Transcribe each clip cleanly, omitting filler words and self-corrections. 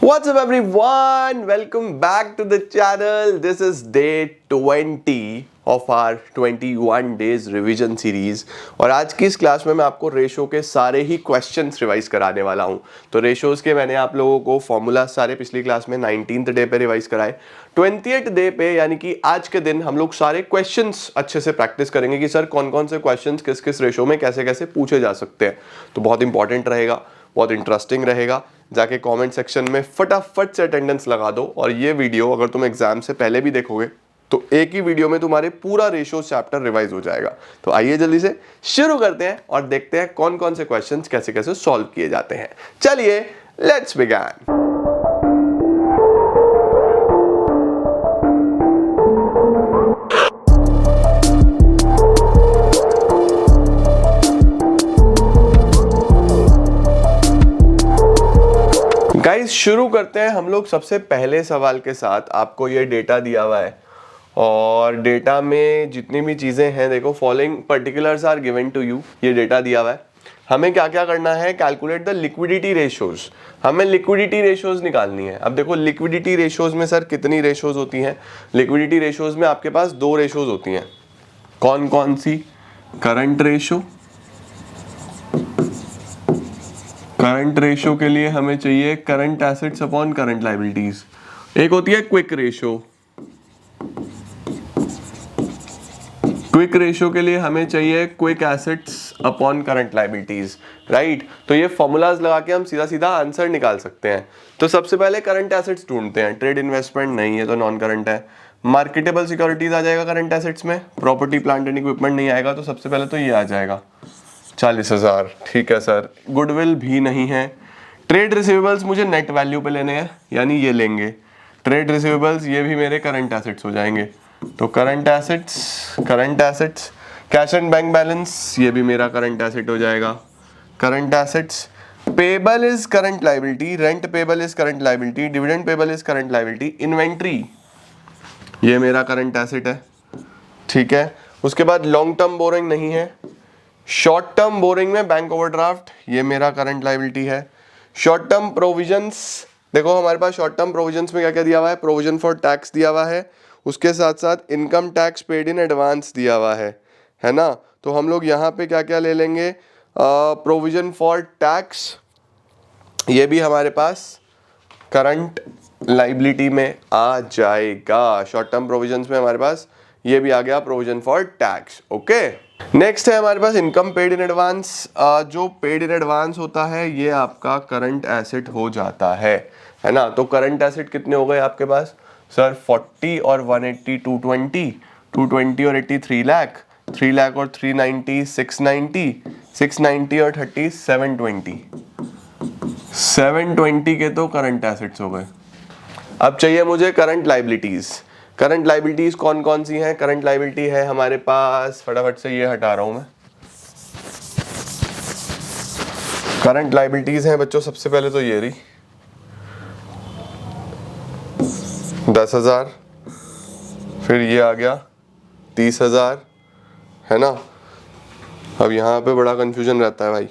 What's up everyone? Welcome back to the channel. This is day 20 of our 21 days revision series और आज की इस class में मैं आपको रेशो के सारे ही क्वेश्चंस रिवाइज कराने वाला हूं। तो रेशोज के मैंने आप लोगों को फॉर्मूला सारे पिछली क्लास में 19th डे पे रिवाइज कराए। 20th डे पे यानी कि आज के दिन हम लोग सारे क्वेश्चंस अच्छे से प्रैक्टिस करेंगे कि सर कौन कौन से क्वेश्चंस किस किस रेशो में कैसे कैसे पूछे जा सकते हैं। तो बहुत इंपॉर्टेंट रहेगा, बहुत इंटरेस्टिंग रहेगा। जाके कमेंट सेक्शन में फटाफट से अटेंडेंस लगा दो और ये वीडियो अगर तुम एग्जाम से पहले भी देखोगे तो एक ही वीडियो में तुम्हारे पूरा रेशो चैप्टर रिवाइज हो जाएगा। तो आइए जल्दी से शुरू करते हैं और देखते हैं कौन कौन से क्वेश्चंस कैसे कैसे सॉल्व किए जाते हैं। चलिए लेट्स बिगिन। गाइस शुरू करते हैं हम लोग सबसे पहले सवाल के साथ। आपको ये डेटा दिया हुआ है और डेटा में जितनी भी चीज़ें हैं देखो, following particulars are given to you. ये डेटा दिया हुआ है, हमें क्या क्या करना है, कैलकुलेट द लिक्विडिटी रेशोज। हमें लिक्विडिटी रेशोज निकालनी है। अब देखो लिक्विडिटी रेशोज में सर कितनी रेशोज होती हैं? लिक्विडिटी रेशोज में आपके पास दो रेशोज होती हैं। कौन कौन सी? Current ratio. करंट रेशो के लिए हमें चाहिए current assets upon current liabilities. एक होती है क्विक रेशो। क्विक रेशो के लिए हमें चाहिए quick assets upon current liabilities, right. तो ये फॉर्मूलाज लगा के हम सीधा सीधा आंसर निकाल सकते हैं। तो सबसे पहले करंट एसेट्स ढूंढते हैं। ट्रेड इन्वेस्टमेंट नहीं है तो नॉन करंट है। मार्केटेबल सिक्योरिटीज आ जाएगा करंट एसेट्स में। प्रॉपर्टी प्लांट एंड इक्विपमेंट नहीं आएगा, तो सबसे पहले तो ये आ जाएगा 40,000। ठीक है सर। गुडविल भी नहीं है। ट्रेड रिसीवेबल्स मुझे नेट वैल्यू पे लेने हैं, यानी ये लेंगे ट्रेड रिसीवेबल्स, ये भी मेरे करंट एसेट्स हो जाएंगे। तो current assets cash and bank balance, ये भी मेरा करंट एसेट हो जाएगा। Current assets payable is current liability, rent payable is current liability, dividend payable is current liability, inventory ये मेरा करंट एसेट है। ठीक है। उसके बाद लॉन्ग टर्म बोरिंग नहीं है। शॉर्ट टर्म बोरिंग में बैंक ओवरड्राफ्ट, ये मेरा करंट लायबिलिटी है। शॉर्ट टर्म प्रोविजंस, देखो हमारे पास शॉर्ट टर्म प्रोविजंस में क्या क्या दिया हुआ है? प्रोविजन फॉर टैक्स दिया हुआ है, उसके साथ साथ income tax paid in advance दिया हुआ है ना। तो हम लोग यहाँ पे क्या क्या ले लेंगे? प्रोविजन फॉर टैक्स, ये भी हमारे पास करंट लायबिलिटी में आ जाएगा। शॉर्ट टर्म प्रोविजंस में हमारे पास ये भी आ गया provision for tax. Okay. Next है हमारे पास इनकम पेड इन एडवांस। जो पेड इन एडवांस होता है ये आपका करंट एसेट हो जाता है ना। तो करंट एसेट कितने हो गए आपके पास सर? 40 और 180 220, 220 और 80 3 लाख, 3 लाख और 390 690, 690 और 30 720, 720 के तो करंट एसेट्स हो गए। अब चाहिए मुझे करंट लायबिलिटीज। करंट लायबिलिटीज कौन कौन सी हैं? करंट लायबिलिटी है हमारे पास, फटाफट से ये हटा रहा हूं मैं। करंट लायबिलिटीज हैं बच्चों, सबसे पहले तो ये रही 10,000, फिर ये आ गया 30,000, है ना। अब यहाँ पे बड़ा कंफ्यूजन रहता है भाई।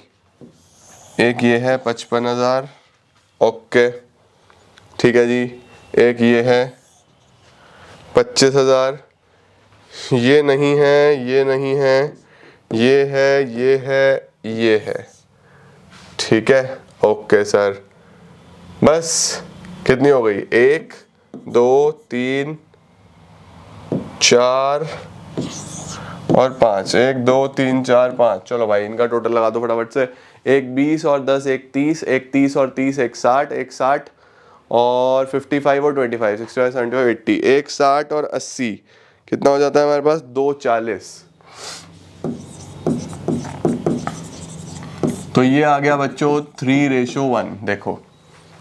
एक ये है 55,000, ओके ठीक है जी। एक ये है 25,000, ये नहीं है, ये नहीं है, ये है, ये है, ये है। ठीक है, ओके सर। बस कितनी हो गई? 1 2 3 4 और 5। 1 2 3 4 5। चलो भाई इनका टोटल लगा दो फटाफट से। एक 20 और 10 एक 30, एक 30 और 30 एक 60, एक 60 और 55 और 25 65 75 80, एक 60 और 80 कितना हो जाता है हमारे पास? 240। तो ये आ गया बच्चों 3:1। देखो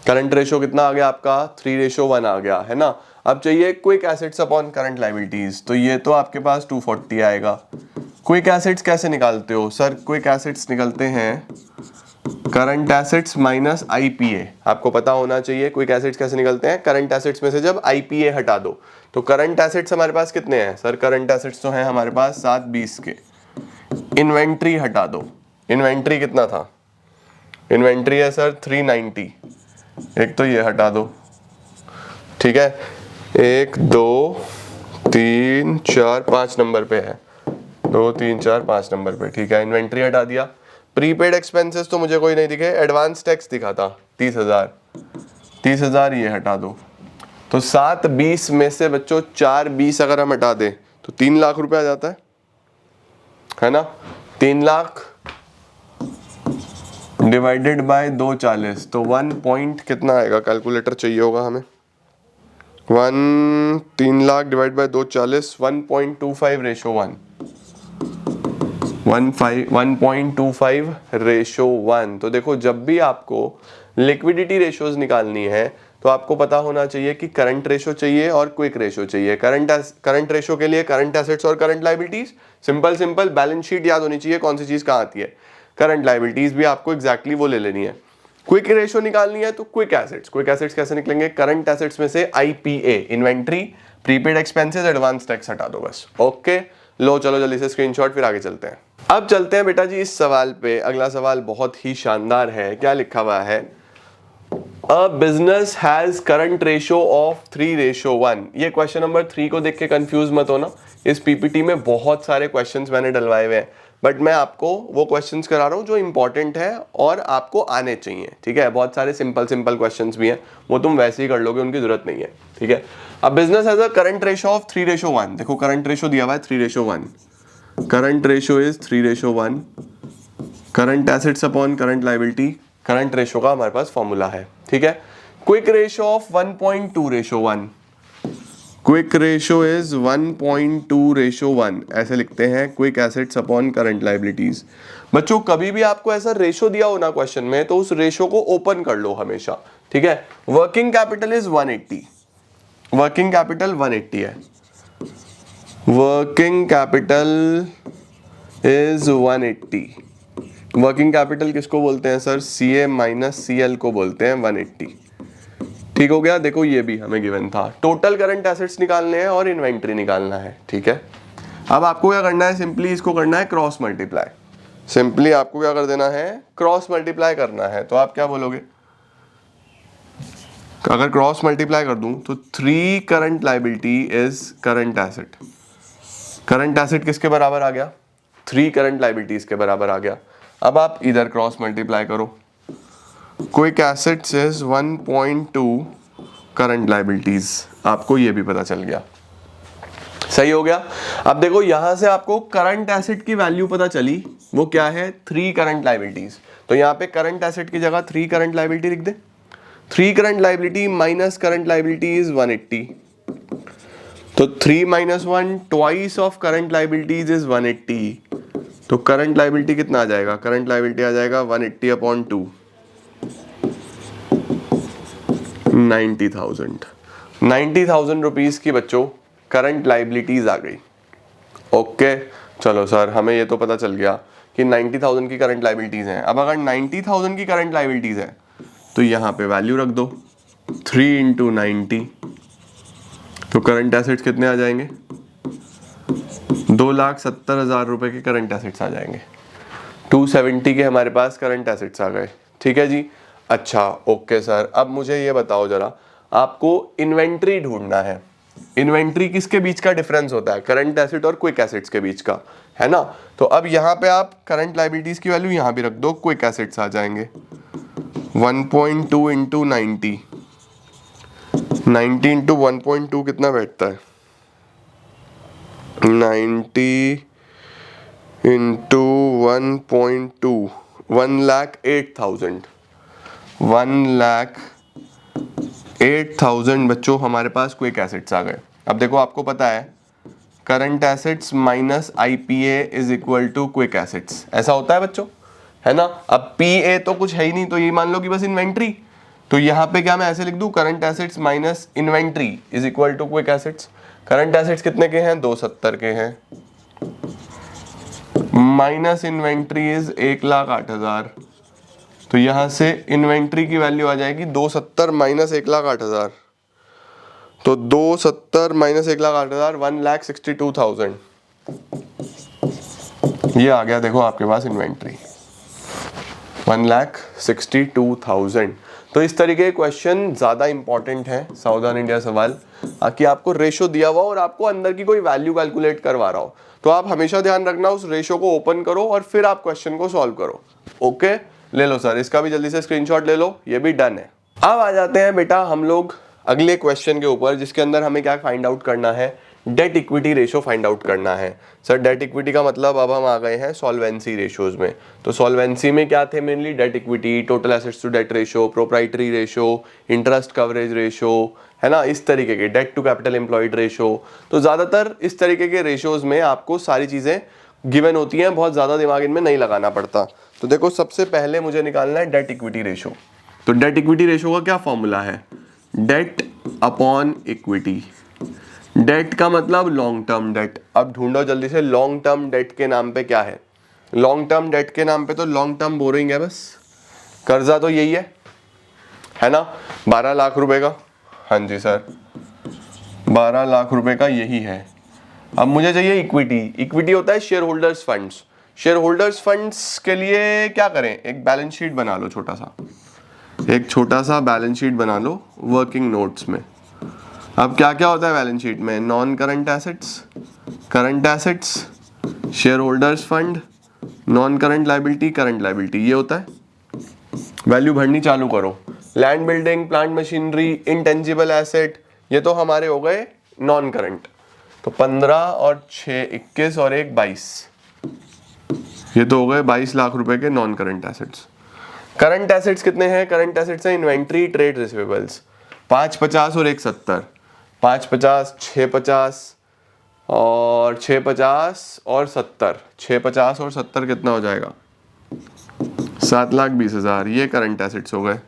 करंट रेशो कितना आ गया आपका? 3:1 आ गया, है ना। अब चाहिए quick assets upon current liabilities, तो ये तो आपके पास 240 आएगा। क्विक एसेट्स कैसे निकालते हो सर? क्विक एसेट्स निकलते हैं करंट एसेट्स माइनस आईपीए। आपको पता होना चाहिए क्विक एसेट्स कैसे निकलते हैं। करंट एसेट्स में से जब आईपीए हटा दो तो करंट एसेट्स हमारे पास कितने हैं सर? करंट एसेट्स तो हैं हमारे पास 720 के। इन्वेंट्री हटा दो। इन्वेंट्री कितना था? इन्वेंट्री है सर 390, एक तो ये हटा दो, ठीक है, 1 2 3 4 5 नंबर पे है, 2 3 4 5 नंबर पे, ठीक है। इन्वेंट्री हटा दिया। प्रीपेड एक्सपेंसेस तो मुझे कोई नहीं दिखे, एडवांस टैक्स दिखा था 30,000 ये हटा दो। तो 7 20 में से बच्चों 4 20 अगर हम हटा दें तो 3 लाख रुपए आ जाता है ना। 3 लाख डिवाइडेड बाय 240, तो 1 पॉइंट कितना आएगा, कैलकुलेटर चाहिए होगा हमें। 3 लाख डिवाइड बाय 240, 1.25:1, 1.25:1। तो देखो जब भी आपको लिक्विडिटी रेशियोज निकालनी है तो आपको पता होना चाहिए कि करंट रेशो चाहिए और क्विक रेशो चाहिए। करंट रेशो के लिए करंट एसेट्स और current liabilities, simple balance sheet याद होनी चाहिए कौन सी चीज कहाँ आती है। करंट लायबिलिटीज भी आपको एग्जैक्टली वो ले लेनी है। क्विक रेशो निकालनी है तो क्विक एसेट्स कैसे निकलेंगे, करंट एसेट्स में से IPA inventory, prepaid expenses, advance tax हटा दो बस। ओके, लो चलो जल्दी से स्क्रीनशॉट, फिर आगे चलते हैं। अब चलते हैं बेटा जी इस सवाल पे। अगला सवाल बहुत ही शानदार है। क्या लिखा हुआ है, a business has current ratio of 3:1। ये क्वेश्चन नंबर 3 को देख के कंफ्यूज मत होना, इस पीपीटी में बहुत सारे क्वेश्चंस मैंने डलवाए हुए हैं, बट मैं आपको वो क्वेश्चंस करा रहा हूँ जो इंपॉर्टेंट है और आपको आने चाहिए, ठीक है। बहुत सारे सिंपल क्वेश्चंस भी हैं, वो तुम वैसे ही कर लोगे, उनकी जरूरत नहीं है, ठीक है। अब business has a current ratio of 3:1। देखो करंट रेशो दिया हुआ है 3:1, current ratio is 3:1, current assets upon current liability, current ratio का हमारे पास फॉर्मूला है, ठीक है। Quick ratio of 1.2:1, quick ratio is 1.2:1, ऐसे लिखते हैं, quick assets upon current liabilities. बच्चों कभी भी आपको ऐसा रेशो दिया हो ना क्वेश्चन में, तो उस रेशो को ओपन कर लो हमेशा, ठीक है। Working capital is 180, working capital 180 है, working capital is 180। Working capital किसको बोलते हैं सर, CA माइनस CL को बोलते हैं 180, ठीक हो गया। देखो ये भी हमें गिवन था, टोटल करंट एसेट्स निकालने हैं और इन्वेंट्री निकालना है, ठीक है। अब आपको क्या करना है, सिंपली इसको करना है क्रॉस मल्टीप्लाई, सिंपली आपको क्या कर देना है, क्रॉस मल्टीप्लाई करना है। तो आप क्या बोलोगे, अगर क्रॉस मल्टीप्लाई कर दूं तो 3 current liability is current asset, current asset किसके बराबर आ गया, 3 करंट लायबिलिटीज के बराबर आ गया। अब आप इधर क्रॉस मल्टीप्लाई करो, quick assets is 1.2 current liabilities, आपको ये भी पता चल गया, सही हो गया। अब देखो यहां से आपको करंट एसेट की वैल्यू पता चली, वो क्या है, 3 करंट लायबिलिटीज। तो यहां पे करंट एसेट की जगह 3 करंट लायबिलिटी लिख दे, 3 current liability minus current liability is 180, तो 3 - 1 twice of current liabilities is 180, तो करंट लायबिलिटी कितना आ जाएगा, करंट लायबिलिटी आ जाएगा 180/2, 90,000 रुपीज की बच्चों करंट लायबिलिटीज आ गई। ओके चलो सर हमें ये तो पता चल गया कि 90,000 की करंट लायबिलिटीज हैं। अब अगर 90,000 की करंट लायबिलिटीज है तो यहाँ पे वैल्यू रख दो, 3 × 90, तो करंट एसेट्स कितने आ जाएंगे, 2,70,000 रुपए के करंट एसेट्स आ जाएंगे। 270 के हमारे पास करंट एसेट्स आ गए, ठीक है जी। अच्छा ओके सर, अब मुझे ये बताओ जरा, आपको इन्वेंट्री ढूंढना है। इन्वेंट्री किसके बीच का डिफरेंस होता है, करंट एसेट और क्विक एसेट्स के बीच का, है ना। तो अब यहाँ पे आप करंट लायबिलिटीज की वैल्यू यहाँ भी रख दो, क्विक एसेट्स आ जाएंगे। 1.2 × 90, 90 × 1.2 कितना बैठता है, 90 × 1.2, 1,08,000, 1,08,000 बच्चों हमारे पास क्विक एसेट्स आ गए। अब देखो आपको पता है current assets minus IPA is equal to quick assets, ऐसा होता है बच्चों, है ना। अब PA तो कुछ है ही नहीं, तो ये मान लो कि बस इन्वेंट्री, तो यहाँ पे क्या मैं ऐसे लिख दूं, current assets minus inventory is equal to quick assets. Current assets कितने के हैं, 270 के हैं, माइनस इन्वेंट्री इज 1,08,000, तो यहां से इन्वेंट्री की वैल्यू आ जाएगी 270 माइनस 1,08,000, तो 270 माइनस 1,08,000 1,62,000, ये आ गया देखो आपके पास इन्वेंट्री 1,62,000। तो इस तरीके के क्वेश्चन ज़्यादा इंपॉर्टेंट है सावधान इंडिया सवाल, कि आपको रेशो दिया हुआ और आपको अंदर की कोई वैल्यू कैलकुलेट करवा रहा हो, तो आप हमेशा ध्यान रखना उस रेशो को ओपन करो और फिर आप क्वेश्चन को सॉल्व करो। ओके, ले लो सर, इसका भी जल्दी से स्क्रीनशॉट ले लो, ये भी डन है। अब आ जाते हैं बेटा हम लोग अगले क्वेश्चन के ऊपर, जिसके अंदर हमें क्या फाइंड आउट करना है, debt equity ratio find out करना है। सर डेट इक्विटी का मतलब अब हम आ गए हैं सॉल्वेंसी रेशोज में। तो सॉल्वेंसी में क्या थे mainly, debt equity, total assets to debt ratio, proprietary ratio, interest coverage ratio, है ना, इस तरीके के, debt to capital employed ratio. तो ज़्यादातर इस तरीके के रेशोज में आपको सारी चीज़ें गिवन होती हैं, बहुत ज़्यादा दिमाग इनमें नहीं लगाना पड़ता। तो देखो सबसे पहले मुझे निकालना है डेट इक्विटी रेशो। तो डेट इक्विटी रेशो का क्या फॉर्मूला है, डेट अपॉन इक्विटी। डेट का मतलब लॉन्ग टर्म डेट। अब ढूंढो जल्दी से लॉन्ग टर्म डेट के नाम पे क्या है। लॉन्ग टर्म डेट के नाम पे तो लॉन्ग टर्म बोरिंग है, बस कर्जा तो यही है ना, 12 लाख रुपए का। हाँ जी सर, 12 लाख रुपए का यही है। अब मुझे चाहिए इक्विटी। इक्विटी होता है share holders funds. Share holders funds के लिए क्या करें, एक बैलेंस शीट बना लो, एक छोटा सा बैलेंस शीट बना लो वर्किंग नोट्स में। अब क्या क्या होता है बैलेंस शीट में, non current assets, current assets, share holders fund, non current liability, current liability, ये होता है। वैल्यू भरनी चालू करो। Land building, plant machinery, intangible asset, ये तो हमारे हो गए नॉन करंट। तो 15 और 6 21 और 1 22, ये तो हो गए 22 लाख रुपए के non current assets. Current assets कितने हैं, करंट एसेट्स है इन्वेंट्री, ट्रेड रिसीवेबल्स, 5 50 और 1 70, 5 50 6 50 और 6 50 और 70, 6 50 और 70 कितना हो जाएगा, 7,20,000, ये करंट एसेट्स हो गए।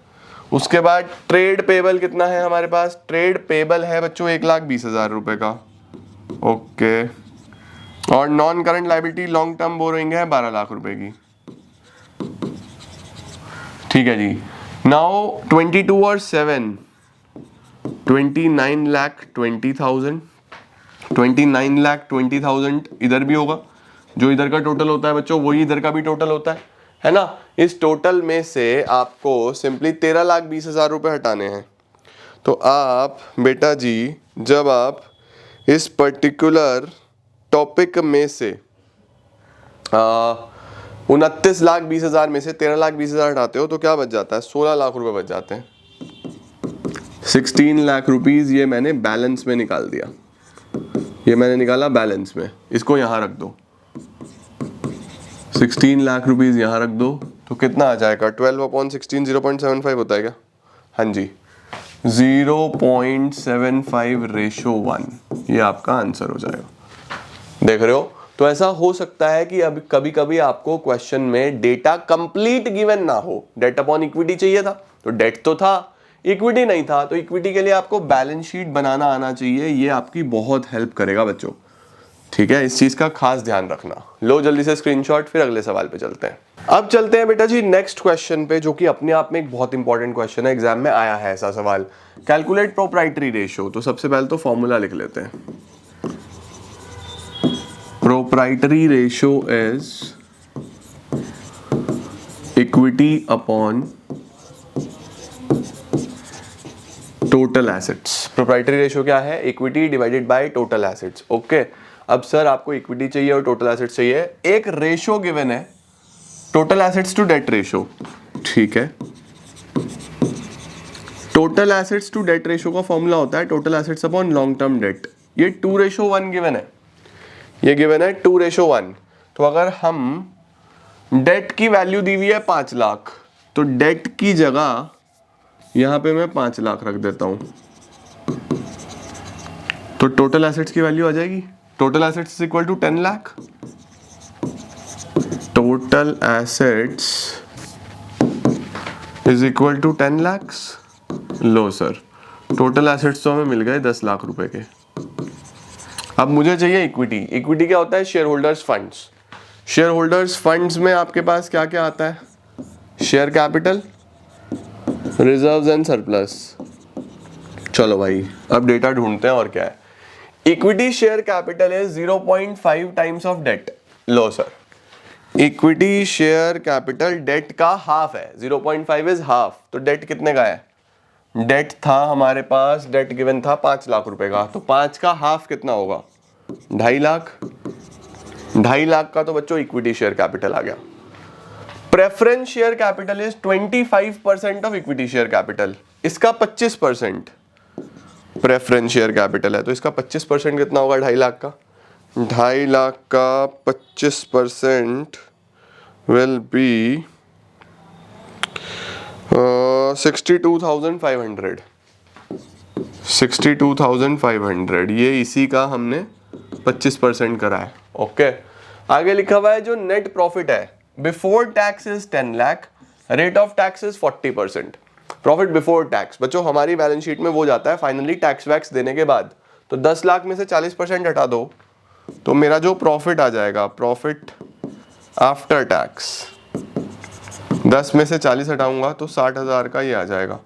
उसके बाद ट्रेड पेबल कितना है हमारे पास, ट्रेड पेबल है बच्चों 1,20,000 रुपए का। ओके, और non current liability long term borrowing है 12 लाख रुपए की। ठीक है जी। नाउ 22 और 7, 29,20,000, 29,20,000 इधर भी होगा, जो इधर का टोटल होता है बच्चों वही इधर का भी टोटल होता है ना। इस टोटल में से आपको सिंपली 13,20,000 रुपए हटाने हैं। तो आप बेटा जी जब आप इस पर्टिकुलर टॉपिक में से 29,20,000 में से 13,20,000 हटाते हो तो क्या बच जाता है, 16 लाख रुपए बच जाते हैं। 16 लाख रुपीज ये मैंने बैलेंस में निकाल दिया, ये मैंने निकाला बैलेंस में, इसको यहां रख दो। 16 लाख रुपीज यहां रख दो तो कितना आ जाएगा, 12/16 0.75 होता है क्या, हाँ जी 0.75 रेशो 1, ये आपका आंसर हो जाएगा। देख रहे हो, तो ऐसा हो सकता है कि अब कभी कभी आपको क्वेश्चन में डेटा कंप्लीट गिवन ना हो। डेट अपॉन इक्विटी चाहिए था तो डेट तो था, इक्विटी नहीं था, तो इक्विटी के लिए आपको बैलेंस शीट बनाना आना चाहिए, ये आपकी बहुत हेल्प करेगा बच्चों। ठीक है, इस चीज का खास ध्यान रखना। लो जल्दी से स्क्रीनशॉट, फिर अगले सवाल पे चलते हैं। अब चलते हैं बेटा जी नेक्स्ट क्वेश्चन पे, जो कि अपने आप में एक बहुत इंपॉर्टेंट क्वेश्चन है, एग्जाम में आया है ऐसा सवाल। Calculate proprietary ratio. तो सबसे पहले तो फॉर्मूला लिख लेते हैं। Proprietary ratio is equity upon total assets. Proprietary ratio क्या है, equity divided by total assets. Okay, अब सर आपको इक्विटी चाहिए और टोटल एसेट्स चाहिए, एक रेशियो गिवन है total assets to debt ratio. ठीक है, total assets to debt ratio का फॉर्मूला होता है total assets upon long term debt. ये 2:1 गिवन है, ये गिवन है 2:1। तो अगर हम डेट की वैल्यू दी हुई है 5 लाख, तो डेट की जगह यहां पे मैं 5 लाख रख देता हूं, तो टोटल एसेट्स की वैल्यू आ जाएगी, total assets is equal to 10 lakh. Total assets is equal to 10 lakhs। लो सर, टोटल एसेट्स तो हमें मिल गए 10 लाख रुपए के। अब मुझे चाहिए इक्विटी। इक्विटी क्या होता है, share holders funds. Share holders funds में आपके पास क्या क्या आता है, share capital, reserves and surplus. चलो भाई अब डेटा ढूंढते हैं और क्या है। इक्विटी शेयर कैपिटल है 0.5 टाइम्स ऑफ डेट। लो sir, equity share capital debt का हाफ है, 0.5 इज हाफ, तो डेट कितने का है? डेट था हमारे पास, डेट गिवन था 5 लाख रुपए का, तो 5 का हाफ कितना होगा? 2.5 लाख। 2.5 लाख का तो बच्चों इक्विटी शेयर कैपिटल आ गया। Preference share capital is 25% of equity share capital, इसका 25% प्रेफरेंस शेयर कैपिटल है, तो इसका 25% कितना होगा 2.5 लाख का? 2.5 लाख का 25% विल बी 62,500। 62,500 ये इसी का हमने 25% करा है। ओके, आगे लिखा हुआ है जो नेट प्रॉफिट है before tax is 10 lakh, rate of tax is 40%। Profit before tax बच्चों हमारी बैलेंस शीट में वो जाता है फाइनली टैक्स वैक्स देने के बाद, तो 10 लाख में से 40% हटा दो तो मेरा जो प्रॉफिट आ जाएगा, प्रॉफिट आफ्टर टैक्स, 10 में से 40 हटाऊंगा तो 60,000 का ये आ जाएगा।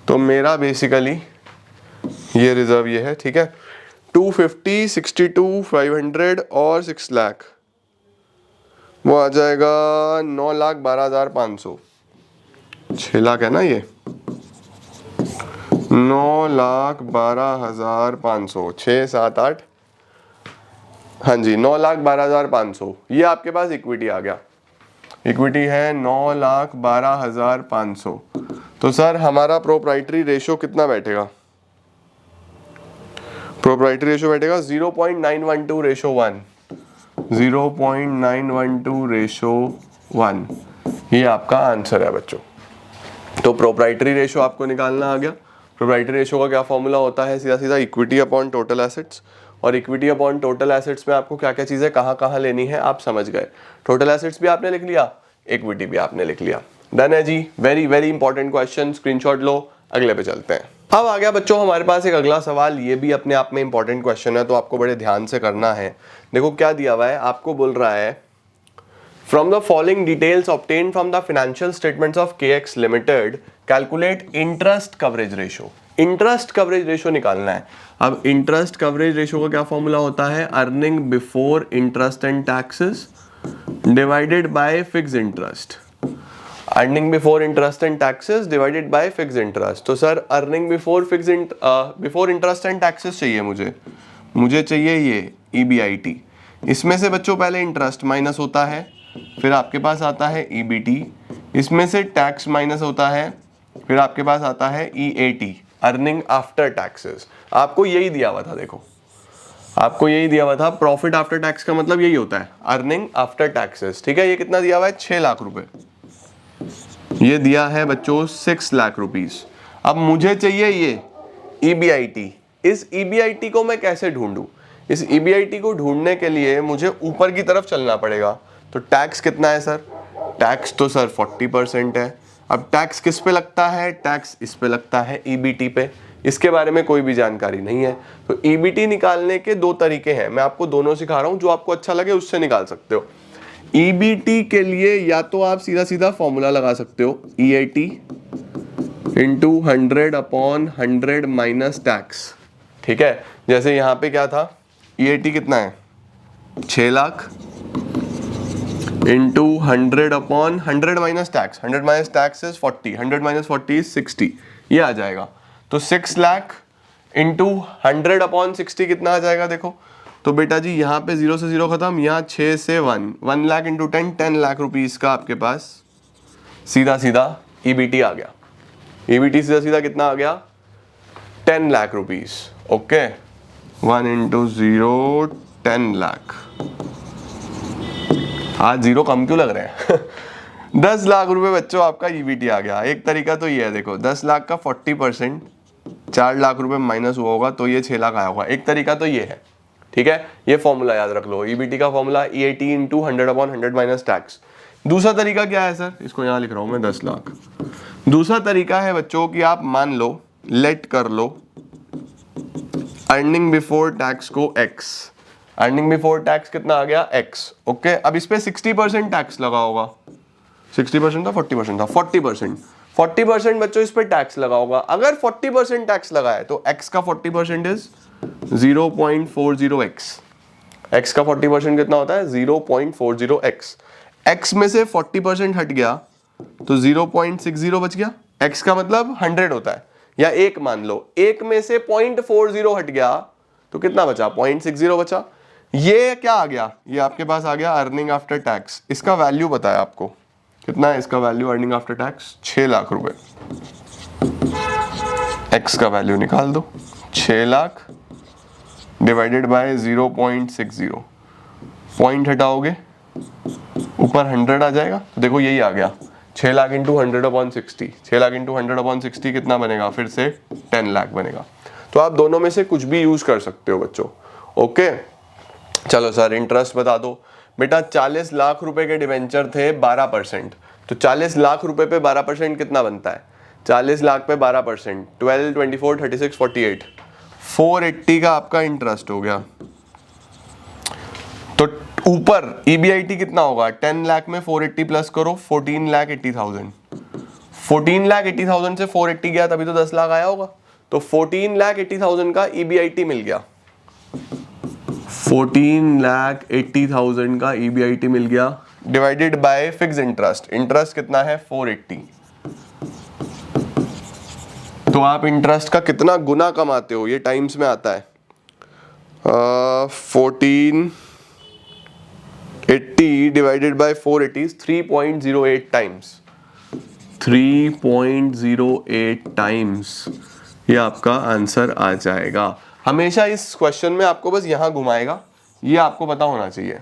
तो मेरा बेसिकली ये रिजर्व ये है, ठीक है। 250, 62,500 और 6 लाख, वो आ जाएगा 9,12,500। 6 लाख है ना ये, 9,12,500, 6, 7, 8, हाँ जी 9,12,500। ये आपके पास इक्विटी आ गया, इक्विटी है 9,12,500। तो सर हमारा प्रोप्राइटरी रेशो कितना बैठेगा? प्रोप्राइटरी रेशो बैठेगा 0.912 रेशो 1, 0.912 रेशो 1, ये आपका आंसर है बच्चों। तो प्रोप्राइटरी रेशो आपको निकालना आ गया। प्रोप्राइटरी रेशो का क्या फॉर्मूला होता है? सीधा सीधा इक्विटी अपॉन टोटल एसेट्स, और इक्विटी अपॉन टोटल एसेट्स में आपको क्या क्या चीजें कहाँ कहाँ लेनी है आप समझ गए। टोटल एसेट्स भी आपने लिख लिया, इक्विटी भी आपने लिख लिया, डन है जी। Very very important question, screenshot लो, अगले पे चलते हैं। अब आ गया बच्चों हमारे पास एक अगला सवाल, ये भी अपने आप में इंपॉर्टेंट क्वेश्चन है, तो आपको बड़े ध्यान से करना है। देखो क्या दिया हुआ है, आपको बोल रहा है From the following details obtained from the financial statements of KX Limited, calculate interest coverage ratio. Interest coverage ratio निकालना है। अब इंटरेस्ट कवरेज रेशो का क्या फॉर्मूला होता है? Earning before interest and taxes divided by fix interest. Earning before interest and taxes divided by fix interest. तो sir earning before before interest and taxes चाहिए मुझे चाहिए ये EBIT। इसमें से बच्चों पहले इंटरेस्ट माइनस होता है, फिर आपके पास आता है EBT, इसमें से टैक्स माइनस होता है, फिर आपके पास आता है EAT, अर्निंग आफ्टर टैक्सेस। आपको यही दिया हुआ था, देखो आपको यही दिया हुआ था, प्रॉफिट आफ्टर टैक्स का मतलब यही होता है, अर्निंग आफ्टर टैक्सेस, ठीक है। ये कितना दिया हुआ है? 6 लाख रुपए, ये दिया है बच्चों 6 लाख रुपीस। अब मुझे चाहिए ये EBIT। इस EBIT को मैं कैसे ढूंढूं? इस EBIT को ढूंढने के लिए मुझे ऊपर की तरफ चलना पड़ेगा। तो टैक्स कितना है सर? टैक्स तो सर 40% है। अब टैक्स किस पे लगता है? टैक्स इस पे लगता है EBT पे। इसके बारे में कोई भी जानकारी नहीं है। तो EBT निकालने के 2 तरीके हैं, मैं आपको दोनों सिखा रहा हूं, जो आपको अच्छा लगे उससे निकाल सकते हो। EBT के लिए या तो आप सीधा सीधा फॉर्मूला लगा सकते हो, EAT into 100 upon 100 minus tax, ठीक है। जैसे यहाँ पे क्या था, EAT कितना है? 6 lakh into 100 upon 100 minus tax, 100 minus tax is 40, 100 minus 40 is 60, ये आ जाएगा। तो 6 लाख इंटू 100 अपॉन 60 कितना आ जाएगा? देखो तो बेटा जी यहाँ पे 0 से 0 खत्म, यहाँ 6 से 1 लाख इंटू 10 लाख रुपीस का आपके पास सीधा सीधा EBT आ गया। EBT सीधा सीधा कितना आ गया? 10 lakh rupees. Okay, 1 into 0 10 lakh. आज 0 कम क्यों लग रहे हैं? 10 लाख रुपए बच्चों आपका EBT आ गया। एक तरीका तो ये है, देखो 10 लाख का 40%, 4 लाख रुपए माइनस हुआ होगा तो ये 6 लाख आया होगा। एक तरीका तो ये है, ठीक है। ये फॉर्मूला याद रख लो, EBT का formula EAT into 100 upon 100 minus tax. दूसरा तरीका क्या है सर? इसको यहाँ लिख रहा हूं मैं 10 लाख। दूसरा तरीका है बच्चों कि आप मान लो, लेट कर लो अर्निंग बिफोर टैक्स को X। अर्निंग बिफोर टैक्स कितना आ गया? X। ओके, अब इस पे 60% टैक्स लगा होगा। 60% था 40% था? 40% बच्चों इस पे टैक्स लगा होगा। अगर 40% टैक्स लगा है तो X का 40% इज 0.40X। x का 40% कितना होता है 0.40x। x में से 40% हट गया तो 0.60 बच गया। x का मतलब 100 होता है, या एक मान लो, एक में से 0.40 हट गया तो कितना बचा 0.60 बचा। ये क्या आ गया, ये आपके पास आ गया अर्निंग आफ्टर टैक्स। इसका वैल्यू बताया आपको कितना है, इसका value earning after tax 6 lakh रुपए। x का वैल्यू निकाल दो, 6 लाख डिवाइडेड बाय 0.60, पॉइंट हटाओगे ऊपर 100 आ जाएगा, तो देखो यही आ गया 6 लाख इंटू 100/60। 6 लाख इंटू 100/60 कितना बनेगा, फिर से 10 लाख बनेगा। तो आप दोनों में से कुछ भी यूज कर सकते हो बच्चों। ओके चलो सर इंटरेस्ट बता दो। बेटा 40 लाख रुपए के डिवेंचर थे 12%, तो 40 लाख रुपए पे 12% कितना बनता है, 40 लाख पे 12%, 12, 24, 36, 48, 480 का आपका इंटरेस्ट हो गया। तो ऊपर EBIT कितना होगा, 10 लाख में 480 प्लस करो 14,80,000। 14,80,000 से 480 गया तभी तो 10 लाख आया होगा, तो 14,80,000 का EBIT मिल गया। 14,80,000 का EBIT मिल गया divided by fix interest. Interest कितना है 480। तो आप इंटरेस्ट का कितना गुना कमाते हो ये टाइम्स में आता है। 1480 डिवाइडेड बाय 480 3.08 टाइम्स। 3.08 टाइम्स ये आपका आंसर आ जाएगा। हमेशा इस क्वेश्चन में आपको बस यहां घुमाएगा, ये आपको पता होना चाहिए।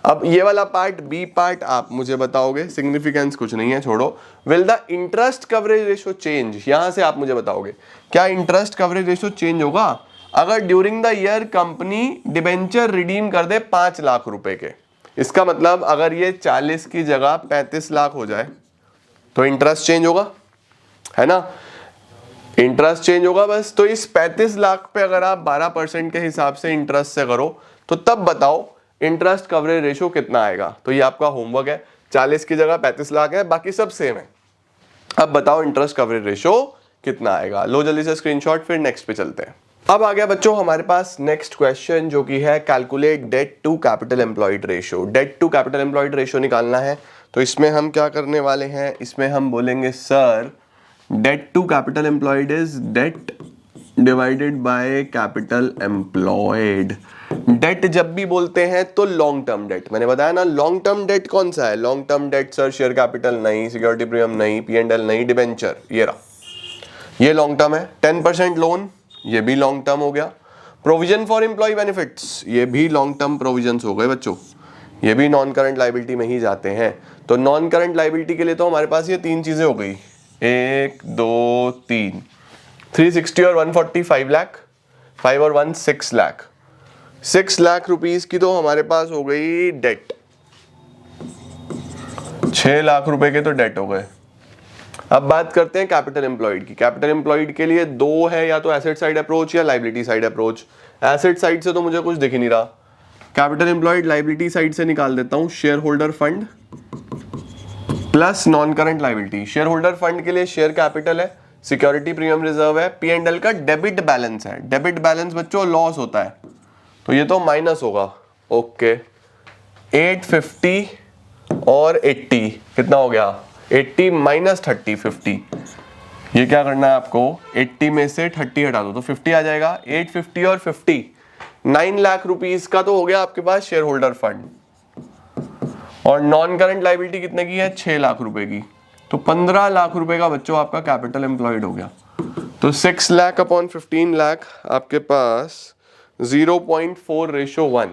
अब ये वाला पार्ट बी पार्ट आप मुझे बताओगे, सिग्निफिकेंस कुछ नहीं है छोड़ो। Will the interest coverage ratio change, यहां से आप मुझे बताओगे क्या इंटरेस्ट कवरेज रेशो चेंज होगा अगर during the year company debenture redeem कर दे 5 लाख रुपए के। इसका मतलब अगर ये 40 की जगह 35 लाख हो जाए तो इंटरेस्ट चेंज होगा, है ना, इंटरेस्ट चेंज होगा बस। तो इस 35 लाख पे अगर आप 12% के हिसाब से इंटरेस्ट से करो तो तब बताओ इंटरेस्ट कवरेज रेशो कितना आएगा। तो ये आपका होमवर्क है, 40 की जगह 35 लाख है, बाकी सब सेम है। अब बताओ इंटरेस्ट कवरेज रेशो कितना आएगा। लो जल्दी से स्क्रीनशॉट, फिर नेक्स्ट पे चलते हैं। अब आ गया बच्चों हमारे पास नेक्स्ट क्वेश्चन जो कि है calculate debt to capital employed ratio. Debt to capital employed ratio निकालना है, तो इसमें हम क्या करने वाले हैं, इसमें हम बोलेंगे sir debt to capital employed is debt divided by capital employed. Debt जब भी बोलते हैं तो लॉन्ग टर्म डेट, मैंने बताया ना लॉन्ग टर्म डेट कौन सा है, long term date sir share capital नहीं, सिक्योरिटी प्रीमियम नहीं, P&L नहीं, डिबेंचर ये रहा, ये लॉन्ग टर्म है। 10% लोन ये भी लॉन्ग टर्म हो गया। प्रोविजन फॉर एम्प्लॉय बेनिफिट्स ये भी लॉन्ग टर्म प्रोविजंस हो गए बच्चों, ये भी नॉन करंट लायबिलिटी में ही जाते हैं। तो नॉन करंट लायबिलिटी के लिए तो हमारे पास ये तीन चीजें हो गई, 1 2 3, 360 और 140 5 लाख, 5 और 1 6 लाख, 6 लाख रुपीस की तो हमारे पास हो गई डेट। 6 लाख रुपए के तो डेट हो गए। अब बात करते हैं कैपिटल एम्प्लॉयड की। कैपिटल एम्प्लॉयड के लिए दो है, या तो एसेट साइड अप्रोच या liability side approach. Asset side से तो मुझे कुछ दिख ही नहीं रहा, कैपिटल एम्प्लॉयड लायबिलिटी साइड से निकाल देता हूं, share holder fund plus non current liability. Share holder fund के लिए शेयर कैपिटल है, सिक्योरिटी प्रीमियम रिजर्व है, P&L का डेबिट बैलेंस है। डेबिट बैलेंस बच्चों लॉस होता है, तो ये तो माइनस होगा। ओके 850 और 80 कितना हो गया, 80 माइनस 30 50। ये क्या करना है आपको, 80 में से 30 हटा दो तो 50 आ जाएगा। 850 और 50 9 लाख रुपीस का तो हो गया आपके पास शेयर होल्डर फंड। और नॉन करंट लायबिलिटी कितने की है, 6 लाख रुपए की, तो 15 लाख रुपए का बच्चों आपका कैपिटल एम्प्लॉयड हो गया। तो 6 लाख अपॉन 15 लाख आपके पास 0.4:1।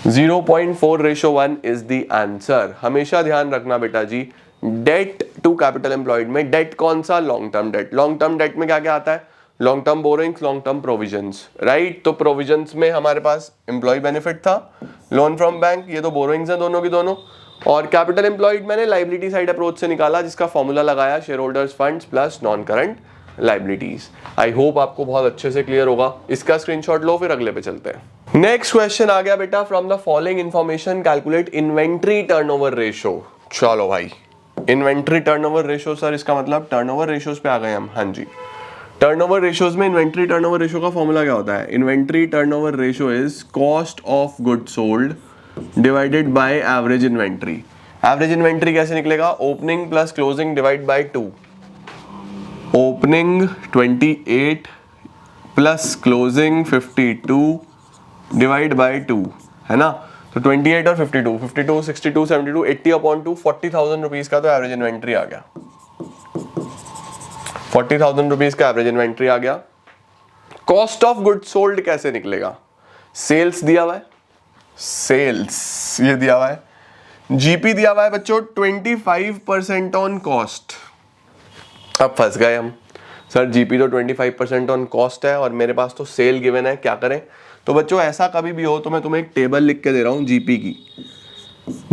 0.4:1 इज द आंसर। हमेशा ध्यान रखना बेटा जी, डेट टू कैपिटल एम्प्लॉयड में डेट कौन सा, long term date. Long term date में क्या क्या आता है, long term borrowings, long term provisions, right. तो प्रोविजंस में हमारे पास एम्प्लॉय बेनिफिट था, लोन फ्रॉम बैंक ये तो बोरोइंग्स है दोनों की दोनों। और कैपिटल एम्प्लॉयड मैंने लायबिलिटी साइड अप्रोच से निकाला, जिसका फॉर्मूला लगाया share holders funds plus non current liabilities. I hope आपको बहुत अच्छे से क्लियर होगा। इसका स्क्रीनशॉट लो, फिर अगले पे चलते हैं। नेक्स्ट क्वेश्चन आ गया बेटा, from the following information calculate inventory turnover ratio. चलो भाई इन्वेंट्री टर्नओवर रेशो, सर इसका मतलब टर्नओवर रेशोज पे आ गए हम। हाँ जी, टर्नओवर रेशियोज में इन्वेंट्री टर्नओवर रेशियो का फॉर्मूला क्या होता है? Inventory turnover ratio is cost of good sold divided by average inventory. Average inventory कैसे निकलेगा? Opening plus closing divide by 2। Opening 28 plus closing 52 divide by 2, है ना? तो 28 और 52, 52, 62, 72, 80/2, 40,000 रुपीज का तो एवरेज इन्वेंट्री आ गया। 40,000 रुपीज का एवरेज इन्वेंट्री आ गया। कॉस्ट ऑफ गुड सोल्ड कैसे निकलेगा? सेल्स दिया हुआ है, सेल्स ये दिया हुआ है, जीपी दिया हुआ है बच्चों 25% ऑन कॉस्ट। अब फंस गए हम, सर जीपी तो 25% ऑन कॉस्ट है और मेरे पास तो सेल गिवन है, क्या करें? तो बच्चों ऐसा कभी भी हो तो मैं तुम्हें एक टेबल लिख के दे रहा हूँ जीपी की,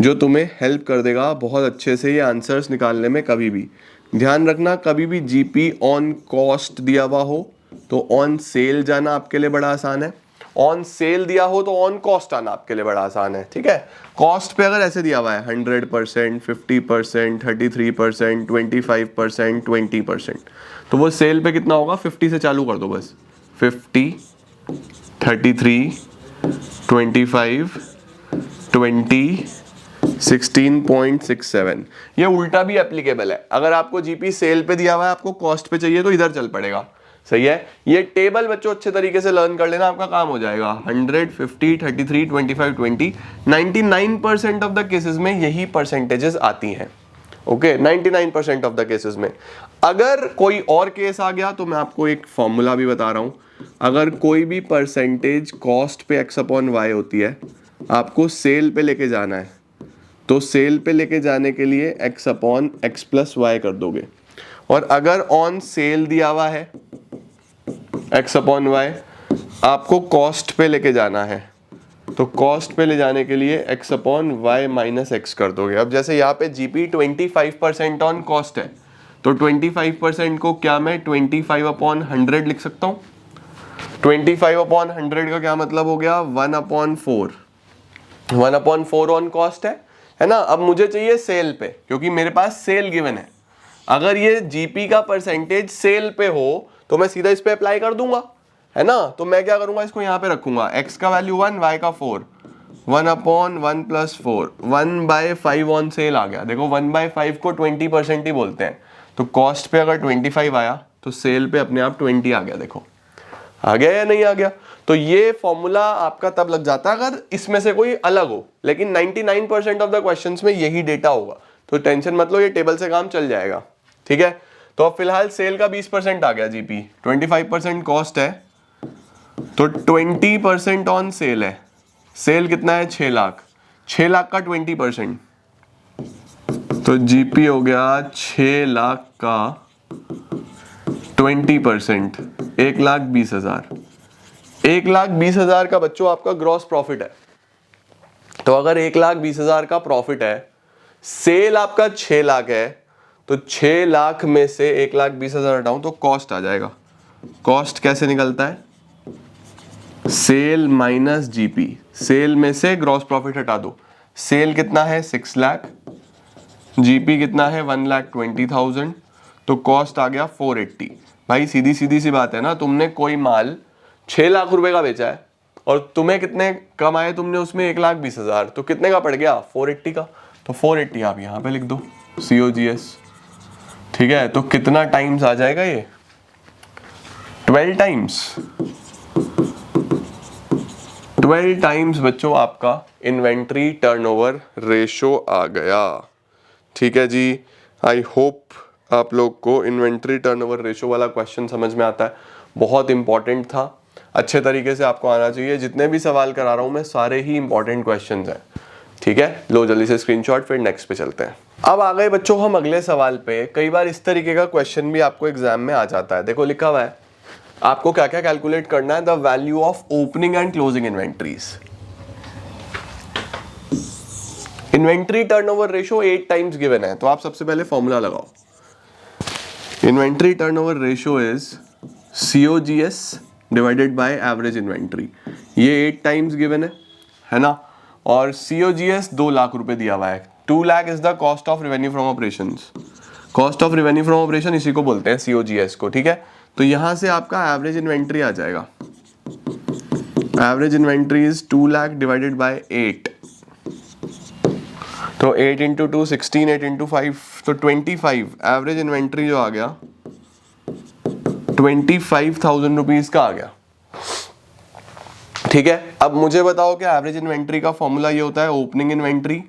जो तुम्हें हेल्प कर देगा बहुत अच्छे से ये आंसर्स निकालने में। कभी भी ध्यान रखना, कभी भी जीपी ऑन कॉस्ट दिया हुआ हो तो ऑन सेल जाना आपके लिए बड़ा आसान है, ऑन सेल दिया हो तो ऑन कॉस्ट आना आपके लिए बड़ा आसान है, ठीक है? कॉस्ट पे अगर ऐसे दिया हुआ है 100%, 50%, 33%, 25%, 20%, तो वो सेल पे कितना होगा? 50 से चालू कर दो बस। 50, 33, 25, 20, 16.67। ये उल्टा भी एप्लीकेबल है। अगर आपको जीपी सेल पे दिया हुआ है, आपको कॉस्ट पे चाहिए तो इधर चल पड़ेगा, सही है? ये टेबल बच्चों अच्छे तरीके से लर्न कर लेना, आपका काम हो जाएगा। 100, 50, 33, 25, 20, 99% ऑफ द केसेस में यही परसेंटेजेस आती हैं। ओके, 99% ऑफ द केसेस में। अगर कोई और केस आ गया तो मैं आपको एक फॉर्मूला भी बता रहा हूं। अगर कोई भी परसेंटेज कॉस्ट पे x/y होती है, आपको सेल पे लेके जाना है, तो सेल पे लेके जाने के लिए x/x+y कर दोगे। और अगर ऑन सेल दिया हुआ है x/y, आपको कॉस्ट पे लेके जाना है, तो कॉस्ट पे ले जाने के लिए x/y - x कर दोगे। अब जैसे यहाँ पे जीपी 25% ऑन कॉस्ट है, तो 25% को क्या मैं 25/100 लिख सकता हूँ? 25/100 का क्या मतलब हो गया? 1/4। 1/4 ऑन कॉस्ट है ना? अब मुझे चाहिए सेल पे, क्योंकि मेरे पास सेल गिवन है। अगर ये जीपी का परसेंटेज सेल पे हो तो मैं सीधा इस पे अप्लाई कर दूंगा, है ना? तो मैं क्या करूंगा, इसको यहाँ पे रखूंगा, x का वैल्यू 1, y का 4, 1/1 + 4, 1/5 ऑन सेल आ गया। देखो 1/5 को 20% ही बोलते हैं, तो कॉस्ट पे अगर 25 आया तो सेल पे अपने आप 20 आ गया। देखो आ गया या नहीं आ गया? तो ये फॉर्मूला आपका तब लग जाता है अगर इसमें से कोई अलग हो, लेकिन 99% ऑफ द क्वेश्चंस में यही डेटा होगा, तो टेंशन मत लो, ये टेबल से काम चल जाएगा, ठीक है? तो अब फिलहाल सेल का 20% आ गया जीपी, 25% कॉस्ट है, तो 20% ऑन सेल है। सेल कितना है? 6 लाख। 6 लाख का 20%, तो जीपी हो गया 6 लाख का 20%, 1,20,000। 1,20,000 का बच्चों आपका ग्रॉस प्रॉफिट है। तो अगर 1,20,000 का प्रॉफिट है, सेल आपका 6 लाख है, तो 6 लाख में से 1,20,000 हटाऊं तो कॉस्ट आ जाएगा। कॉस्ट कैसे निकलता है? Cell minus GP. सेल में से ग्रॉस प्रॉफिट हटा दो। सेल कितना है? 6 लाख। जीपी कितना है? 1,20,000। तो कॉस्ट आ गया 480। भाई सीधी सीधी सी बात है ना, तुमने कोई माल 6 लाख रुपए का बेचा है और तुम्हें कितने कमाए तुमने उसमें? 1,20,000। तो कितने का पड़ गया? 480 का। तो 480 आप यहाँ पे लिख दो, COGS, ठीक है? तो कितना टाइम्स आ जाएगा ये? 12 टाइम्स। 12 टाइम्स बच्चों आपका इन्वेंट्री टर्नओवर रेशो आ गया, ठीक है जी? आई होप आप लोग को इन्वेंट्री टर्नओवर रेशो वाला क्वेश्चन समझ में आता है। बहुत इंपॉर्टेंट था, अच्छे तरीके से आपको आना चाहिए। जितने भी सवाल करा रहा हूं मैं, सारे ही इंपॉर्टेंट क्वेश्चंस हैं, ठीक है? लो जल्दी से स्क्रीनशॉट, फिर नेक्स्ट पे चलते हैं। अब आ गए बच्चों हम अगले सवाल पे। कई बार इस तरीके का क्वेश्चन भी आपको एग्जाम में आ जाता है। देखो लिखा हुआ है, आपको क्या क्या कैलकुलेट करना है? The value of opening and closing inventories. Inventory turnover ratio 8 times given है, तो आप सबसे पहले फॉर्मूला लगाओ। Inventory turnover ratio is COGS divided by average inventory. ये 8 टाइम्स गिवन है ना? और COGS 2 लाख रुपए दिया हुआ है। 2 lakh is the cost of revenue from operations. Cost of revenue from operation इसी को बोलते हैं, COGS को, ठीक है? तो यहां से आपका एवरेज इन्वेंट्री आ जाएगा। Average inventory is 2 lakh divided by 8, तो 8 इंटू 2 16, 8 इंटू 5 तो 25। एवरेज इन्वेंट्री जो आ गया 25,000 रुपीज का आ गया। ठीक है, अब मुझे बताओ कि एवरेज इन्वेंट्री का फॉर्मूला ये होता है opening inventory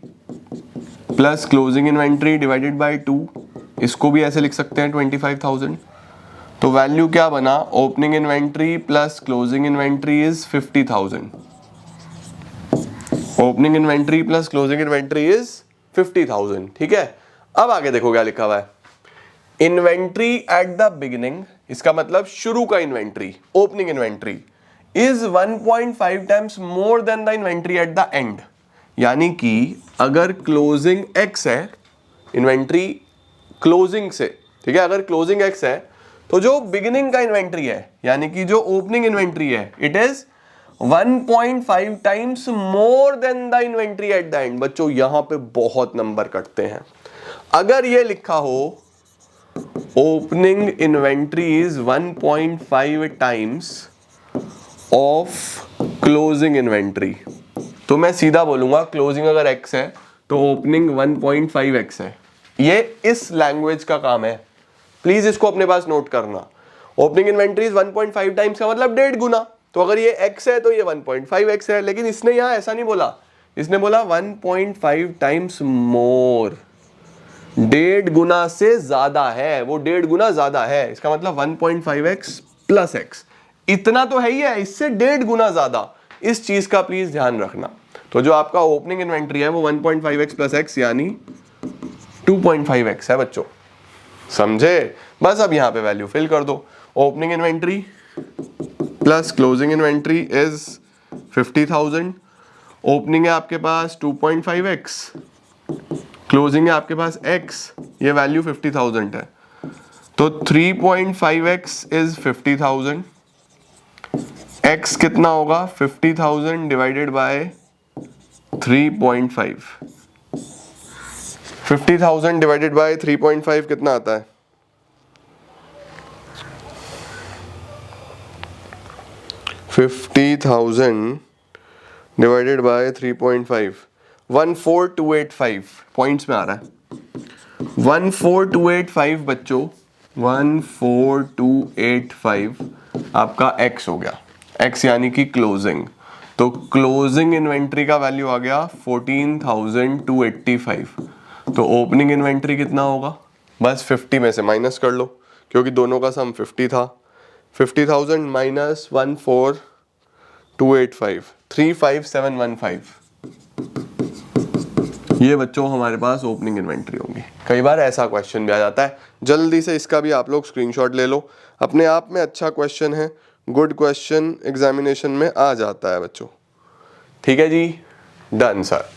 plus closing inventory divided by 2। इसको भी ऐसे लिख सकते हैं 25,000। तो वैल्यू क्या बना, opening inventory plus closing inventory is 50,000। Opening inventory plus closing inventory is 50,000। ठीक है, अब आगे देखो क्या लिखा हुआ है, इन्वेंट्री एट द बिगिनिंग, इसका मतलब शुरू का inventory, opening inventory is 1.5 times more than the inventory at the end. यानी कि अगर क्लोजिंग x है, इन्वेंट्री क्लोजिंग से, ठीक है, अगर क्लोजिंग x है तो जो बिगिनिंग का इन्वेंट्री है यानी कि जो ओपनिंग इन्वेंट्री है it is 1.5 times more than the inventory at the end. बच्चों यहां पे बहुत नंबर कटते हैं। अगर ये लिखा हो opening inventory is 1.5 times of closing inventory, तो मैं सीधा बोलूंगा क्लोजिंग अगर x है तो ओपनिंग 1.5x है। ये इस लैंग्वेज का काम है, प्लीज इसको अपने पास नोट करना। ओपनिंग इन्वेंट्री इज 1.5 टाइम्स का मतलब 1.5 गुना, तो अगर ये x है तो ये 1.5x है। लेकिन इसने यहां ऐसा नहीं बोला, इसने बोला 1.5 टाइम्स मोर, 1.5 गुना से ज्यादा है, वो 1.5 गुना ज्यादा है। इसका मतलब 1.5x प्लस x, इतना तो है ही है, इससे 1.5 गुना ज्यादा। इस चीज का प्लीज ध्यान रखना। तो जो आपका ओपनिंग इन्वेंट्री है वो 1.5x प्लस x यानी 2.5x है बच्चों, समझे? बस अब यहां पे वैल्यू फिल कर दो। Opening inventory plus closing inventory is 50,000। Opening है आपके पास 2.5x, क्लोजिंग है आपके पास x, ये वैल्यू 50,000 है। तो 3.5x इज 50,000, x कितना होगा 50,000 डिवाइडेड बाय 3.5। 50,000 डिवाइडेड बाय 3.5 कितना आता है? 50,000 डिवाइडेड बाय 3.5 14285 पॉइंट्स में आ रहा है। 14285 बच्चों, 14285 आपका x हो गया, x यानी कि क्लोजिंग। तो क्लोजिंग इन्वेंट्री का वैल्यू आ गया 14,285। तो ओपनिंग इन्वेंट्री कितना होगा? बस 50 में से माइनस कर लो क्योंकि दोनों का सम 50 था। 50,000 माइनस 14285 35715, ये बच्चों हमारे पास ओपनिंग इन्वेंट्री होगी। कई बार ऐसा क्वेश्चन भी आ जाता है, जल्दी से इसका भी आप लोग स्क्रीनशॉट ले लो। अपने आप में अच्छा क्वेश्चन है, गुड क्वेश्चन एग्जामिनेशन में आ जाता है बच्चों। ठीक है जी, डन सर।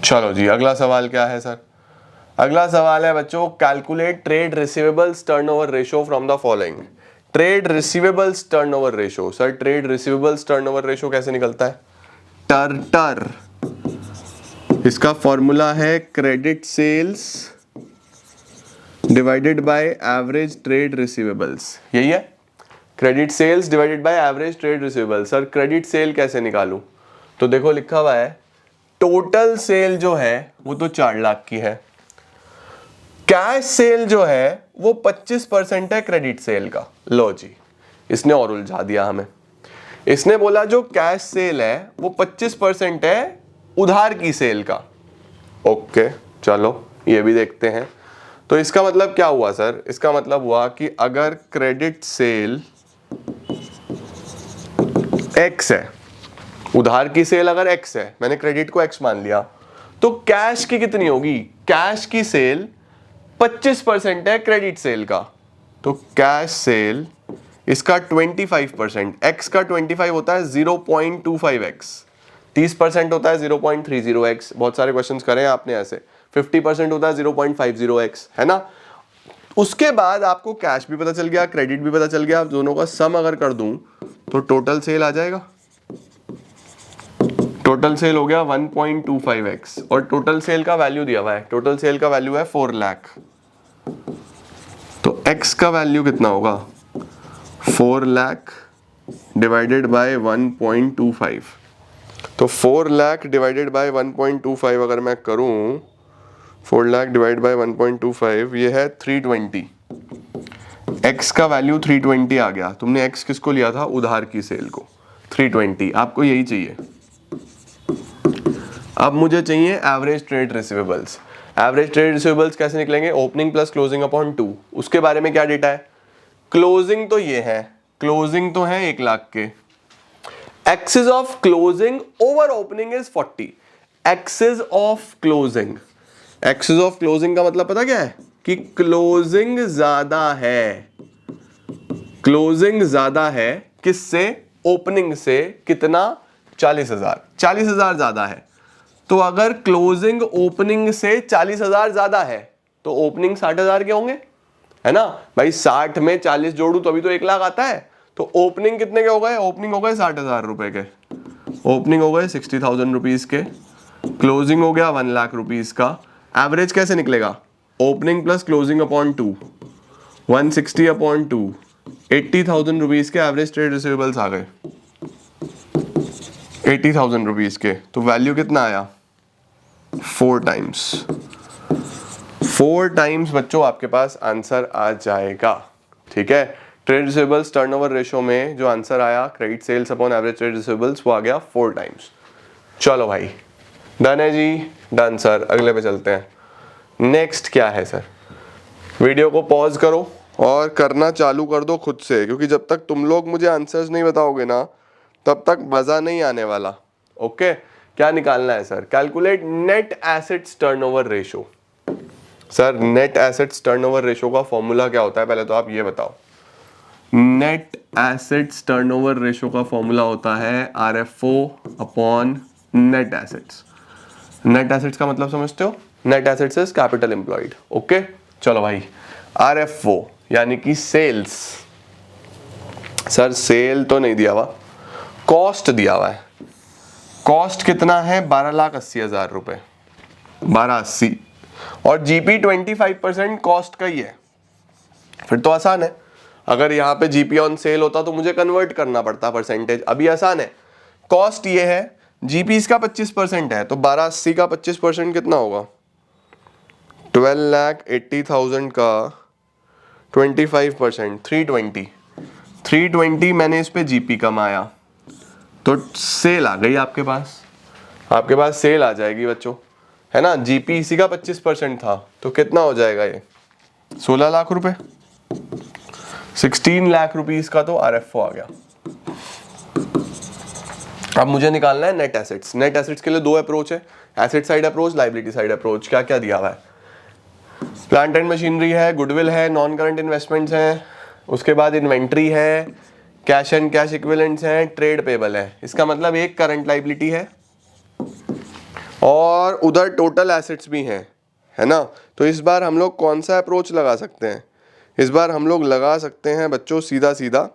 चलो जी, अगला सवाल क्या है सर? अगला सवाल है बच्चों, calculate trade receivables turnover ratio from the following. Trade receivables turnover ratio, sir trade receivables turnover ratio कैसे निकलता है? टर, इसका फॉर्मूला है credit sales divided by average trade receivables, यही है, credit sales divided by average trade receivables. Sir credit sale कैसे निकालूं? तो देखो लिखा हुआ है टोटल सेल जो है वो तो 4 लाख की है, कैश सेल जो है वो 25% है क्रेडिट सेल का। लो जी, इसने और उलझा दिया हमें। इसने बोला जो कैश सेल है वो 25% है उधार की सेल का। ओके चलो ये भी देखते हैं। तो इसका मतलब क्या हुआ सर? इसका मतलब हुआ कि अगर क्रेडिट सेल x है, उधार की सेल अगर x है, मैंने क्रेडिट को x मान लिया, तो कैश की कितनी होगी? कैश की सेल 25% है क्रेडिट सेल का, तो कैश सेल इसका 25%, x का 25 होता है 0.25x, 30% होता है 0.30x, बहुत सारे क्वेश्चंस करे हैं आपने ऐसे। 50% होता है 0.50x, है ना। उसके बाद आपको कैश भी पता चल गया, क्रेडिट भी पता चल गया, आप दोनों का सम अगर कर दूं तो टोटल सेल आ जाएगा। टोटल सेल हो गया 1.25x और टोटल सेल का वैल्यू दिया हुआ है, टोटल सेल का वैल्यू है 4 लाख। तो x का वैल्यू कितना होगा? 4 लाख डिवाइडेड बाय 1.25, तो 4 लाख डिवाइडेड बाय 1.25 अगर मैं करूं, 4 लाख डिवाइड बाय 1.25 ये है 320। x का वैल्यू 320 आ गया। तुमने x किसको लिया था? उधार की सेल को। 320 आपको यही चाहिए। अब मुझे चाहिए average trade receivables. Average trade receivables कैसे निकलेंगे? Opening plus closing upon 2। उसके बारे में क्या डेटा है? क्लोजिंग तो ये है, क्लोजिंग तो है 1 लाख के। Axis of closing over opening is 40। Axis of closing, axis of closing का मतलब पता क्या है? कि क्लोजिंग ज्यादा है। क्लोजिंग ज्यादा है किससे? ओपनिंग से। कितना? 40,000। 40,000 ज्यादा है। तो अगर क्लोजिंग ओपनिंग से 40,000 ज्यादा है तो ओपनिंग 60,000 के होंगे, है ना भाई? 60 में 40 जोड़ू तो अभी तो 1 लाख आता है। तो ओपनिंग कितने के हो गए? ओपनिंग हो गए 60,000 रुपए के। ओपनिंग हो गए 60,000 रुपीज के। क्लोजिंग हो गया 1 लाख रुपीज का। एवरेज कैसे निकलेगा? Opening plus closing upon 2, 160 upon 2, 80,000 rupees के एवरेज ट्रेड रिसीवेबल्स आ गए। 80,000 रुपीज के। तो वैल्यू कितना आया? 4 टाइम्स। 4 टाइम्स बच्चों आपके पास आंसर आ जाएगा। ठीक है, ट्रेड रिसीवेबल्स टर्नओवर रेशो में जो आंसर आया credit sales upon average trade receivables वो आ गया 4 टाइम्स। चलो भाई, डन है जी? Done sir. अगले पे चलते हैं। नेक्स्ट क्या है सर? वीडियो को पॉज करो और करना चालू कर दो खुद से, क्योंकि जब तक तुम लोग मुझे आंसर्स नहीं बताओगे ना तब तक मजा नहीं आने वाला। ओके, क्या निकालना है sir? Calculate net assets turnover ratio. Sir net assets turnover ratio का फॉर्मूला क्या होता है? पहले तो आप ये बताओ। नेट एसेट्स टर्नओवर रेशो का फॉर्मूला होता है RFO upon net assets. Net assets का मतलब समझते हो? Net assets is capital employed. Okay, चलो भाई, RFO यानी कि सेल्स। सर सेल तो नहीं दिया हुआ, कॉस्ट दिया हुआ है। कॉस्ट कितना है? 12,80,000 रुपए, 1280। और जीपी 25% कॉस्ट का ही है। फिर तो आसान है। अगर यहाँ पे जीपी ऑन सेल होता तो मुझे कन्वर्ट करना पड़ता परसेंटेज। अभी आसान है। कॉस्ट ये है, जीपी इसका 25% है, तो 1280 का 25% कितना होगा? 12,80,000 का 25%, 320। 320 मैंने इस पे जीपी कमाया, तो सेल आ गई आपके पास। आपके पास सेल आ जाएगी बच्चों, है ना? जीपी इसी का 25% था, तो कितना हो जाएगा ये? 16 लाख रुपए। 16 लाख रुपीस का तो RFO आ गया। अब मुझे निकालना है नेट एसेट्स। नेट एसेट्स के लिए 2 अप्रोच है, asset side approach, liability side approach. क्या क्या दिया हुआ है? प्लांट एंड मशीनरी है, गुडविल है, नॉन करंट इन्वेस्टमेंट्स हैं, उसके बाद इन्वेंट्री है, कैश एंड कैश इक्विवेलेंट्स हैं, ट्रेड पेबल है। इसका मतलब एक करंट लाइबिलिटी है और उधर टोटल एसेट्स भी हैं, है ना? तो इस बार हम लोग कौन सा अप्रोच लगा सकते हैं? इस बार हम लोग लगा सकते हैं बच्चों सीधा सीधा।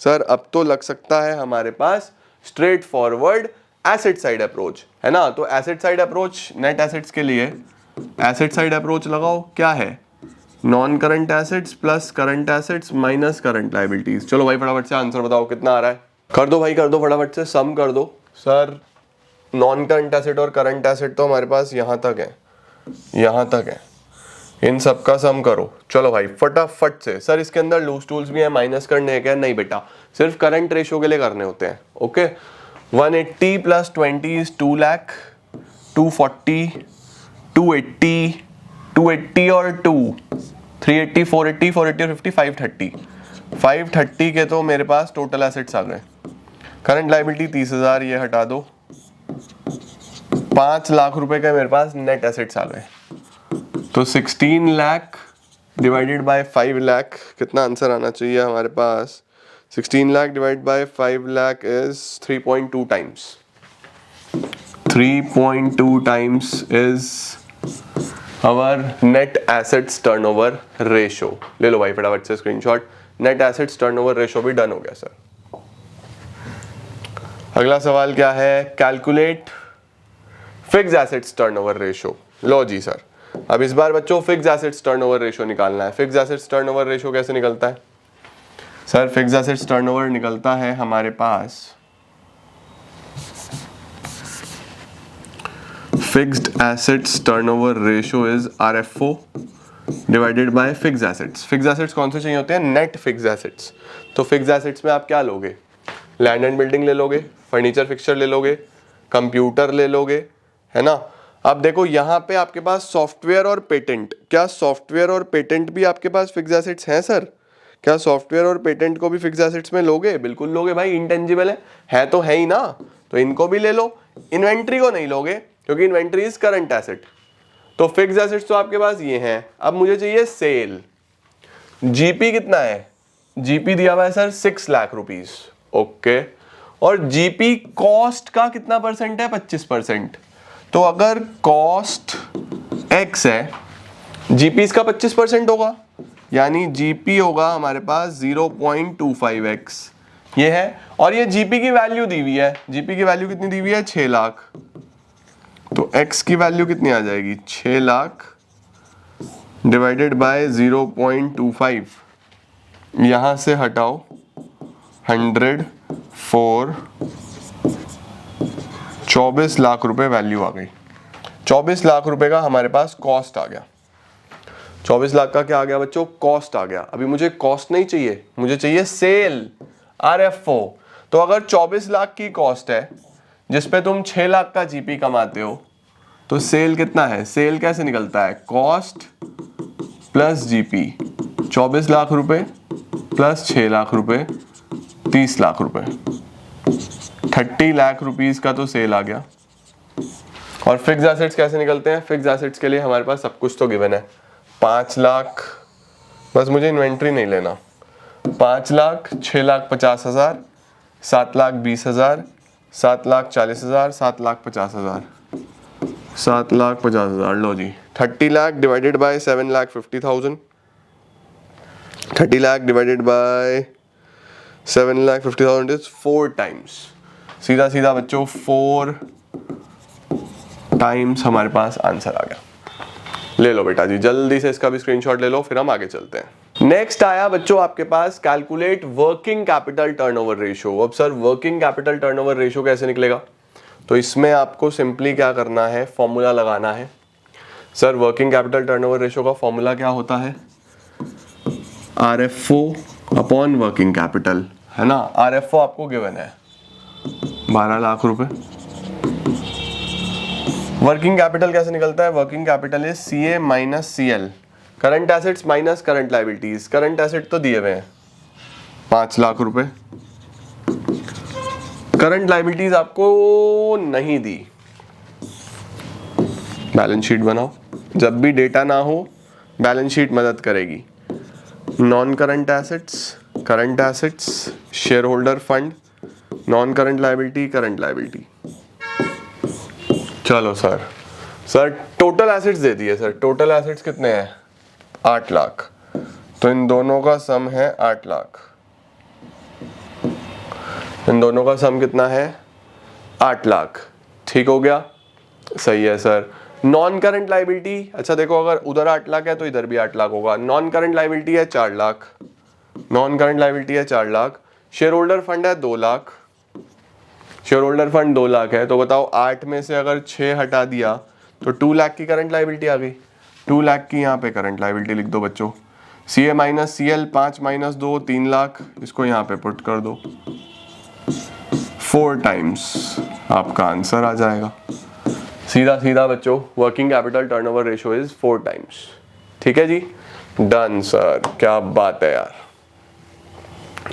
सर अब तो लग सकता है हमारे पास straightforward asset side approach, है ना? तो asset side approach net assets के लिए एसेट साइड अप्रोच लगाओ। क्या है? Non current assets plus current assets minus current liabilities. चलो भाई फटाफट से आंसर बताओ कितना आ रहा है। कर दो भाई, कर दो फटाफट से, सम कर दो। सर नॉन करंट एसेट और करंट एसेट तो हमारे पास यहाँ तक है, यहाँ तक है। इन सब का सम करो। चलो भाई फटाफट से। सर इसके अंदर लूज टूल्स भी हैं, माइनस करने हैं? नहीं बेटा, सिर्फ करंट रेशियो के लिए करने होते हैं। ओके, 180 प्लस 20 इज 2 लाख, 240, 280, 280 और 2, 380, 480, 480 और 50, 530। 530 के तो मेरे पास टोटल एसेट्स आ गए। करंट लायबिलिटी 30,000, ये हटा दो। 5 लाख रुपए के मेरे पास नेट एसेट्स आ गए। तो 16 लाख डिवाइडेड बाय 5 लाख, कितना आंसर आना चाहिए हमारे पास? 16 lakh divide by 5 lakh is 3.2 times. 3.2 times is our net assets turnover ratio. ले लो भाई फटाफट से screenshot. Net assets turnover ratio भी डन हो गया सर। अगला सवाल क्या है? Calculate fix assets turnover ratio. लो जी सर, अब इस बार बच्चों फिक्स एसेट्स टर्नओवर रेशो निकालना है। फिक्स एसेट्स टर्नओवर रेशो कैसे निकलता है? सर फिक्स एसेट्स टर्नओवर निकलता है हमारे पास, fixed assets turnover ratio is RFO divided by fix assets. Fix assets कौन से चाहिए होते हैं? Net fix assets. तो फिक्स एसेट्स में आप क्या लोगे? लैंड एंड बिल्डिंग ले लोगे, फर्नीचर फिक्सचर ले लोगे, कंप्यूटर ले लोगे, है ना। अब देखो यहाँ पे आपके पास सॉफ्टवेयर और पेटेंट, क्या सॉफ्टवेयर और पेटेंट भी आपके पास फिक्स एसेट्स हैं सर? क्या सॉफ्टवेयर और पेटेंट को भी फिक्स एसेट्स में लोगे? बिल्कुल लोगे भाई, इंटेंजिबल है तो है ही ना, तो इनको भी ले लो। इन्वेंट्री को नहीं लोगे क्योंकि इन्वेंट्री इज करंट एसेट। तो फिक्स एसेट्स तो आपके पास ये हैं। अब मुझे चाहिए सेल। जीपी कितना है? जीपी दिया हुआ है सर 6 लाख रुपीस, ओके। और जीपी कॉस्ट का कितना परसेंट है? 25%। तो अगर कॉस्ट x है, जीपी इसका 25% होगा, यानी जीपी होगा हमारे पास 0.25x, ये है। और ये जीपी की वैल्यू दी हुई है, जीपी की वैल्यू कितनी दी हुई है? 6 लाख। तो x की वैल्यू कितनी आ जाएगी? 6 लाख डिवाइडेड बाय 0.25, यहां से हटाओ 100 4, 24 लाख रुपए वैल्यू आ गई। 24 लाख रुपए का हमारे पास कॉस्ट आ गया। 24 लाख का क्या आ गया बच्चों? कॉस्ट आ गया। अभी मुझे कॉस्ट नहीं चाहिए, मुझे चाहिए सेल, RFO। तो अगर 24 लाख की कॉस्ट है जिसपे तुम 6 लाख का जीपी कमाते हो, तो सेल कितना है? सेल कैसे निकलता है? कॉस्ट प्लस जीपी, 24 लाख रुपए प्लस 6 लाख रुपए, 30 लाख रुपए, 30 लाख रुपीस का तो सेल आ गया। और फिक्स एसेट्स कैसे निकलते हैं? फिक्स एसेट्स के लिए हमारे पास सब कुछ तो गिवन है। 5 लाख, बस मुझे इन्वेंट्री नहीं लेना। 5 लाख, 6 लाख 50 हजार, 7 लाख 20 हजार, 7 लाख 40 हजार, 7 लाख 50 हजार, 7 लाख 50 हजार। लो जी, 30 lakh divided by 7 lakh 50,000, 30 lakh divided by 7 lakh 50,000 is 4 times. सीधा सीधा बच्चों 4 टाइम्स हमारे पास आंसर आ गया। ले लो बेटा जी, जल्दी से इसका भी स्क्रीनशॉट ले लो, फिर हम आगे चलते हैं। नेक्स्ट आया बच्चों आपके पास calculate working capital turnover ratio. अब sir working capital turnover ratio कैसे निकलेगा? तो इसमें आपको सिंपली क्या करना है? फॉर्मूला लगाना है। Sir working capital turnover ratio का फॉर्मूला क्या होता है? RFO अपॉन वर्किंग कैपिटल, है ना। RFO आपको गिवन है 12 लाख रुपए। वर्किंग कैपिटल कैसे निकलता है? Working capital is CA minus CL, current assets minus current liabilities. Current asset तो दिए हुए हैं 5 लाख रुपए, करंट लायबिलिटीज आपको नहीं दी। बैलेंस शीट बनाओ, जब भी डेटा ना हो बैलेंस शीट मदद करेगी। Non current assets, current assets, share holder fund, non current liability, current liability. चलो सर टोटल एसेट्स दे दिए। सर टोटल एसेट्स कितने हैं? 8 लाख। तो इन दोनों का सम है 8 लाख। इन दोनों का सम कितना है? 8 लाख। ठीक हो गया, सही है सर। नॉन करंट लायबिलिटी, अच्छा देखो अगर उधर 8 लाख है तो इधर भी 8 लाख होगा। नॉन करंट लायबिलिटी है 4 लाख, नॉन करंट लायबिलिटी है 4 लाख। शेयर होल्डर फंड है 2 lakh, share holder fund 2 lakh है। तो बताओ 8 में से अगर 6 हटा दिया तो 2 लाख की करंट लायबिलिटी आ गई। 2 लाख की यहाँ पे करंट लायबिलिटी लिख दो बच्चों। CA minus CL, 5 minus 2 3 lakh, इसको यहाँ पे पुट कर दो। 4 टाइम्स आपका आंसर आ जाएगा। सीधा सीधा बच्चों working capital turnover ratio is 4 times. ठीक है जी, डन सर, क्या बात है यार।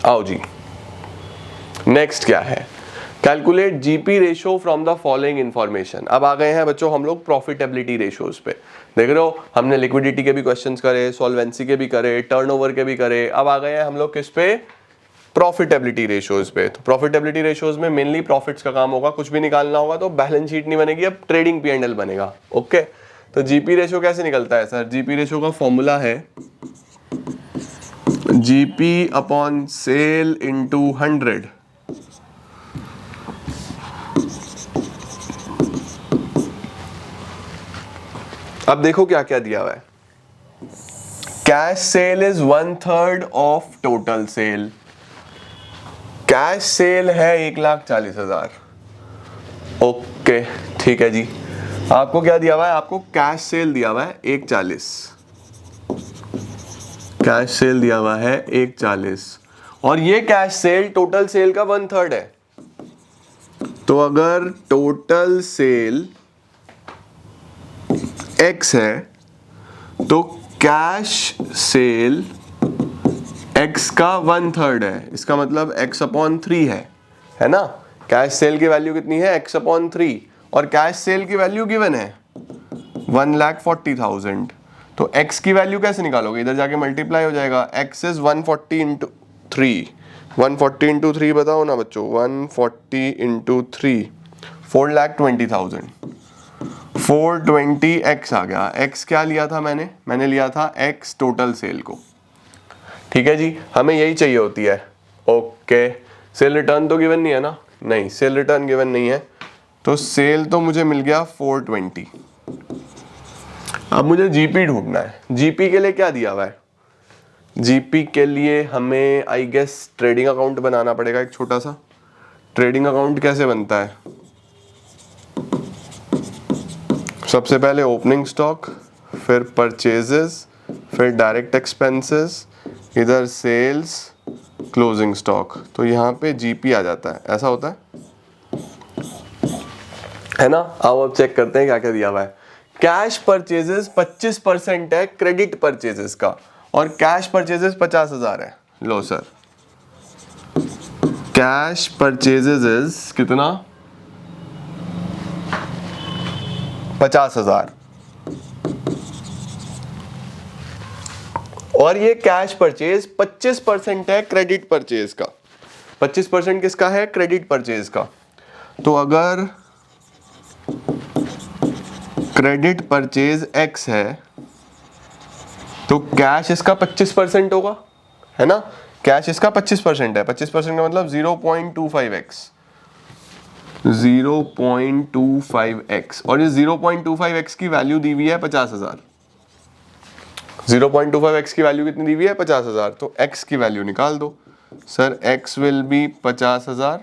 आओ जी, नेक्स्ट क्या है? Calculate GP ratio from the following information. अब आ गए हैं बच्चों हम लोग प्रॉफिटेबिलिटी रेशियोज पे। देख रहे हो, हमने लिक्विडिटी के भी क्वेश्चंस करे, सॉल्वेंसी के भी करे, टर्नओवर के भी करे। अब आ गए हैं हम लोग किस पे? प्रॉफिटेबिलिटी रेशियोज पे। तो प्रॉफिटेबिलिटी रेशियोज में मेनली प्रॉफिट्स का काम होगा। कुछ भी निकालना होगा तो बैलेंस शीट नहीं बनेगी, अब ट्रेडिंग P&L बनेगा। ओके, तो जीपी रेशियो कैसे निकलता है सर? जीपी रेशियो का फॉर्मूला है जीपी अपॉन सेल इंटू 100। अब देखो क्या क्या दिया हुआ है। Cash cell is 1/3 of total sale, cash cell है 1,40,000। ओके ठीक है जी, आपको क्या दिया हुआ है, आपको कैश सेल दिया हुआ है 1,40, कैश सेल दिया हुआ है 1,40 और ये कैश सेल टोटल सेल का 1/3 है। तो अगर टोटल सेल x है तो कैश सेल x का 1/3 है, इसका मतलब x/3 है ना। कैश सेल की वैल्यू कितनी है, x/3 और कैश सेल की वैल्यू गिवन है 1,40,000। तो x की वैल्यू कैसे निकालोगे, इधर जाके मल्टीप्लाई हो जाएगा, x इज 140 इंटू 3, 140 इंटू 3 बताओ ना बच्चों, 140 इंटू 3 4,20,000, 420x आ गया। x क्या लिया था मैंने लिया था x टोटल सेल को। ठीक है जी, हमें यही चाहिए होती है। ओके, सेल रिटर्न तो गिवन नहीं है ना, नहीं सेल रिटर्न गिवन नहीं है, तो सेल तो मुझे मिल गया 420। अब मुझे जीपी ढूंढना है। जीपी के लिए क्या दिया हुआ है, जीपी के लिए हमें आई गेस ट्रेडिंग अकाउंट बनाना पड़ेगा एक छोटा सा। ट्रेडिंग अकाउंट कैसे बनता है, सबसे पहले ओपनिंग स्टॉक, फिर परचेजेस, फिर डायरेक्ट एक्सपेंसेस, इधर सेल्स, क्लोजिंग स्टॉक, तो यहाँ पे जीपी आ जाता है, ऐसा होता है ना। आओ अब चेक करते हैं क्या क्या दिया हुआ है। कैश परचेजेस 25% है क्रेडिट परचेजेस का, और कैश परचेजेस 50,000 है। लो सर, कैश परचेजेस इज कितना, 50,000, और ये कैश परचेज 25% है क्रेडिट परचेज का। 25% किसका है, क्रेडिट परचेज का। तो अगर क्रेडिट परचेज x है तो कैश इसका 25% होगा, है ना। कैश इसका 25% है, 25% का मतलब 0.25x, 0.25x, और इस 0.25x की वैल्यू दी हुई है 50,000। 0.25x की वैल्यू कितनी दी हुई है, 50,000। तो x की वैल्यू निकाल दो sir, x will be 50,000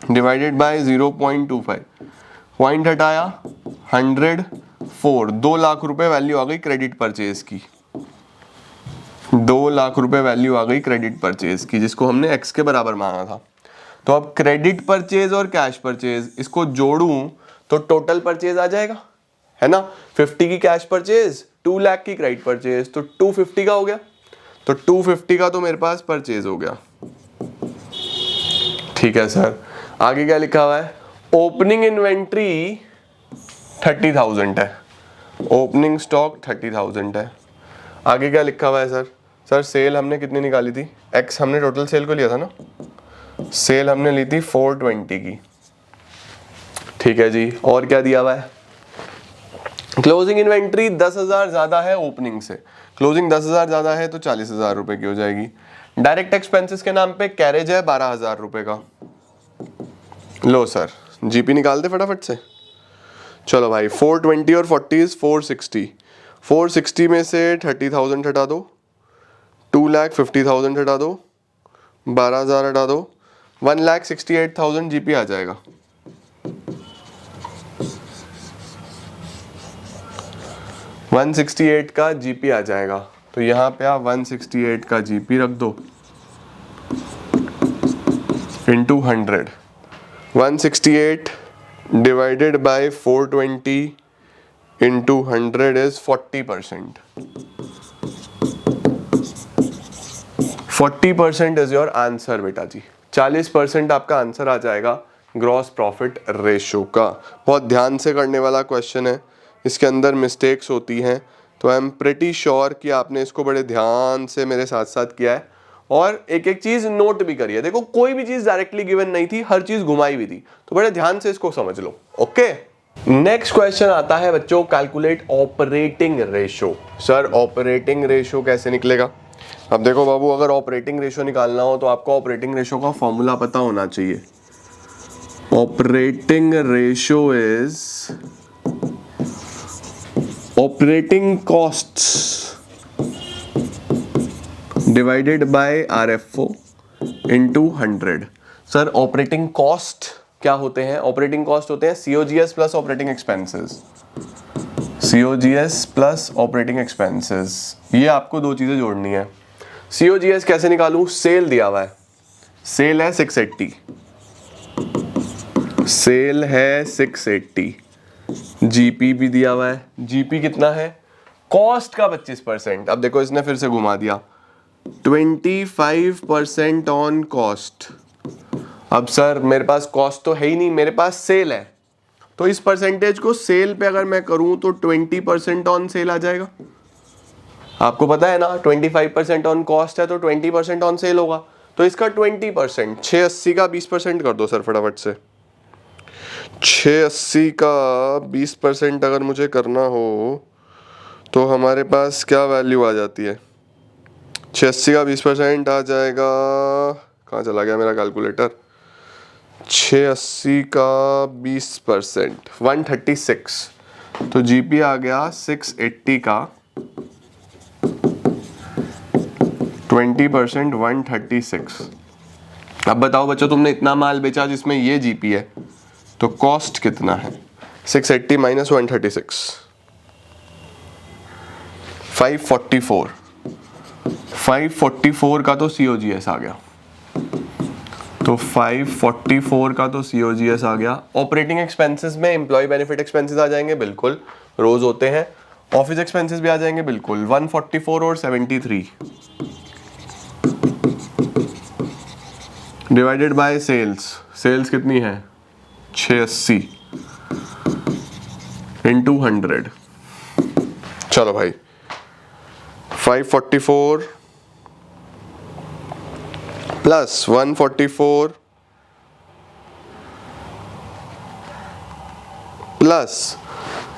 divided by 0.25, point हटाया 104, 2 लाख रुपए वैल्यू आ गई क्रेडिट परचेज की, 2 लाख रुपए वैल्यू आ गई क्रेडिट परचेज की, जिसको हमने x के बराबर मांगा था। तो अब क्रेडिट परचेज और कैश परचेज इसको जोड़ूं तो टोटल परचेज आ जाएगा, है ना। 50 की कैश परचेज, 2 लाख की क्रेडिट परचेज, तो 250 का हो गया। तो 250 का तो मेरे पास परचेज हो गया। ठीक है सर, आगे क्या लिखा हुआ है, ओपनिंग इन्वेंट्री 30,000 है, ओपनिंग स्टॉक 30,000 है। आगे क्या लिखा हुआ है सर, सर सेल हमने कितनी निकाली थी, एक्स हमने टोटल सेल को लिया था ना, सेल हमने ली थी 420 की। ठीक है जी, और क्या दिया हुआ है, क्लोजिंग इन्वेंट्री 10,000 ज्यादा है ओपनिंग से, क्लोजिंग 10,000 ज्यादा है तो 40,000 रुपए की हो जाएगी। डायरेक्ट एक्सपेंसेस के नाम पे कैरेज है 12,000 रुपए का। लो सर, जीपी निकाल दे फटाफट से। चलो भाई, 420 और 40 इज 460, 460 में से 30,000 हटा दो, 2,50,000 हटा दो, 12,000 हटा दो, 1,68,000 जीपी आ जाएगा। वन 168 का जीपी आ जाएगा। तो यहाँ पे आप 168 का जीपी रख दो into 100, 168 divided by 420 into 100 is 40%। 40% is your answer बेटा जी, 40% आपका आंसर आ जाएगा ग्रॉस प्रॉफिट रेशो का। बहुत ध्यान से करने वाला क्वेश्चन है, इसके अंदर मिस्टेक्स होती हैं, तो आई एम प्रेटी श्योर कि आपने इसको बड़े ध्यान से मेरे साथ साथ किया है और एक एक चीज नोट भी करी है। देखो कोई भी चीज डायरेक्टली गिवन नहीं थी, हर चीज घुमाई हुई थी, तो बड़े ध्यान से इसको समझ लो। ओके, नेक्स्ट क्वेश्चन आता है बच्चों, calculate operating ratio. Sir operating ratio कैसे निकलेगा? अब देखो बाबू, अगर ऑपरेटिंग रेशो निकालना हो तो आपको ऑपरेटिंग रेशो का फॉर्मूला पता होना चाहिए। Operating ratio is operating costs divided by RFO into 100। Sir operating cost क्या होते हैं? ऑपरेटिंग कॉस्ट होते हैं COGS plus operating expenses, COGS plus operating expenses. ये आपको दो चीजें जोड़नी है। COGS कैसे निकालूं? सेल दिया हुआ है, सेल है 680, सेल है 680, जीपी भी दिया हुआ है, जीपी कितना है? कॉस्ट का 25%। अब देखो इसने फिर से घुमा दिया, 25% ऑन कॉस्ट। अब सर मेरे पास कॉस्ट तो है ही नहीं, मेरे पास सेल है, तो इस परसेंटेज को सेल पे अगर मैं करूं तो 20% ऑन सेल आ जाएगा। आपको पता है ना 25% ऑन कॉस्ट है तो 20% ऑन सेल होगा, तो इसका 20%, 680 का 20% कर दो सर फटाफट से। 680 का 20% अगर मुझे करना हो तो हमारे पास क्या वैल्यू आ जाती है? 680 का 20% आ जाएगा, कहाँ चला गया मेरा कैलकुलेटर? 680 का 20% 136, तो जीपी आ गया 680 का 20% 136। अब बताओ बच्चों, तुमने इतना माल बेचा जिसमें ये जीपी है, तो कॉस्ट कितना है? 680 माइनस 136, 544। 544 का तो COGS आ गया, तो 544 का तो COGS आ गया। ऑपरेटिंग एक्सपेंसेस में एम्प्लॉय बेनिफिट एक्सपेंसेस आ जाएंगे, बिल्कुल रोज होते हैं। ऑफिस एक्सपेंसेस भी आ जाएंगे, बिल्कुल 144 और 73 डिवाइडेड बाय सेल्स। सेल्स कितनी है? 680 इंटू 100। चलो भाई 544 plus 144 plus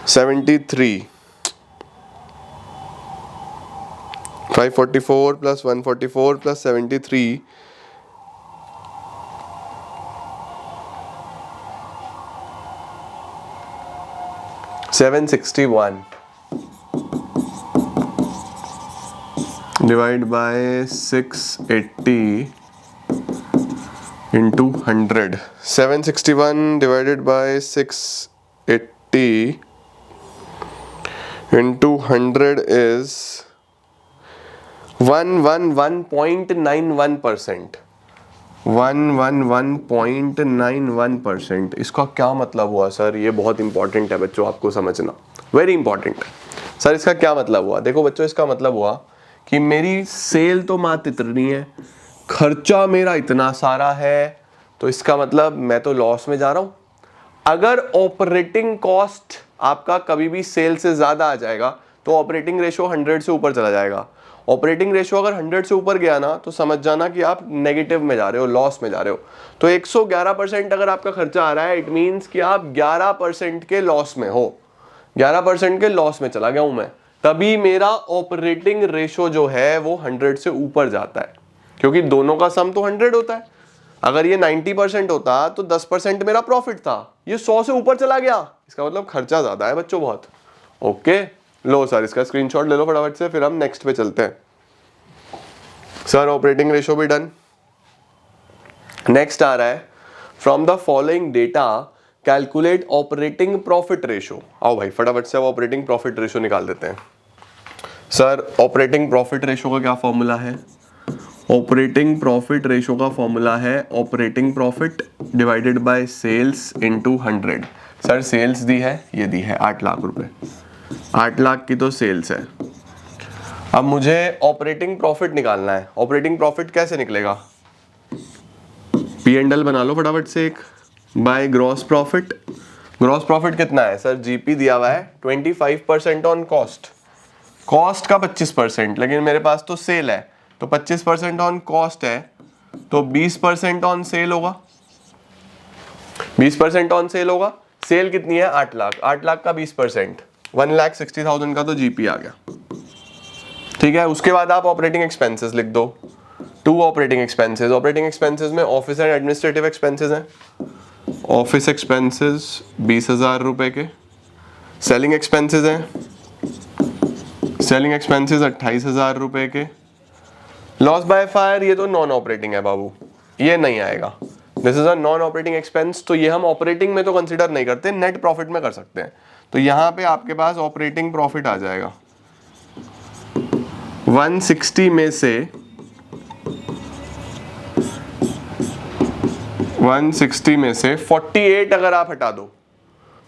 73, 544 plus 144 plus 73, 761 divide by 680 into 100। 761 divided by 680 into 100 is 111.91%। 111.91%। इसका क्या मतलब हुआ सर? ये बहुत इंपॉर्टेंट है बच्चों, आपको समझना, वेरी इंपॉर्टेंट। सर इसका क्या मतलब हुआ? देखो बच्चों, इसका मतलब हुआ कि मेरी सेल तो मात्र इतनी है, खर्चा मेरा इतना सारा है, तो इसका मतलब मैं तो लॉस में जा रहा हूं। अगर ऑपरेटिंग कॉस्ट आपका कभी भी सेल से ज्यादा आ जाएगा तो ऑपरेटिंग रेशियो 100 से ऊपर चला जाएगा। ऑपरेटिंग रेशियो अगर 100 से ऊपर गया ना तो समझ जाना कि आप नेगेटिव में जा रहे हो, लॉस में जा रहे हो। तो 111% अगर आपका खर्चा आ रहा है, इट मीन्स कि आप 11% के लॉस में हो, 11% के लॉस में चला गया हूं मैं, तभी मेरा ऑपरेटिंग रेशियो जो है वो 100 से ऊपर जाता है, क्योंकि दोनों का सम तो 100 होता है। अगर ये 90% होता तो 10% मेरा प्रॉफिट था, ये 100 से ऊपर चला गया, इसका मतलब खर्चा ज्यादा है बच्चों बहुत। ओके, लो सर इसका स्क्रीनशॉट ले लो फटाफट से, फिर हम नेक्स्ट पे चलते हैं। सर ऑपरेटिंग रेशियो भी डन। नेक्स्ट आ रहा है, from the following data calculate operating profit ratio. आओ भाई फटाफट से अब ऑपरेटिंग प्रॉफिट रेशियो निकाल देते हैं। सर ऑपरेटिंग प्रॉफिट रेशियो का क्या फॉर्मूला है? ऑपरेटिंग प्रॉफिट रेशियो का फॉर्मूला है operating profit divided by sales into 100। Sir sales दी है, ये दी है 8 लाख रुपए, 8 लाख की तो सेल्स है। अब मुझे ऑपरेटिंग प्रॉफिट निकालना है। ऑपरेटिंग प्रॉफिट कैसे निकलेगा? P&L बना लो फटाफट से एक, by gross profit. Gross profit कितना है? सर जीपी दिया हुआ है 25% ऑन कॉस्ट, कॉस्ट का 25%, लेकिन मेरे पास तो सेल है तो 25% ऑन कॉस्ट है, तो 20% ऑन सेल होगा, 20% ऑन सेल होगा। सेल कितनी है? 8 लाख, 8 लाख का 20%, 1,60,000 का तो जीपी आ गया। ठीक है, उसके बाद आप ऑपरेटिंग एक्सपेंसेस लिख दो। 2 ऑपरेटिंग एक्सपेंसेस, ऑपरेटिंग एक्सपेंसेस में ऑफिस एंड एडमिनिस्ट्रेटिव एक्सपेंसेस हैं। ऑफिस एक्सपेंसेस 20,000 रुपए के, सेलिंग एक्सपेंसेस हैं, सेलिंग एक्सपेंसेस 28,000 रुपए के, लॉस बाय फायर ये तो नॉन ऑपरेटिंग है बाबू, ये नहीं आएगा, this is a non operating expense, तो ये हम ऑपरेटिंग में तो कंसिडर नहीं करते, नेट प्रॉफिट में कर सकते हैं। तो यहाँ पे आपके पास ऑपरेटिंग प्रॉफिट आ जाएगा 160 में से 48 अगर आप हटा दो,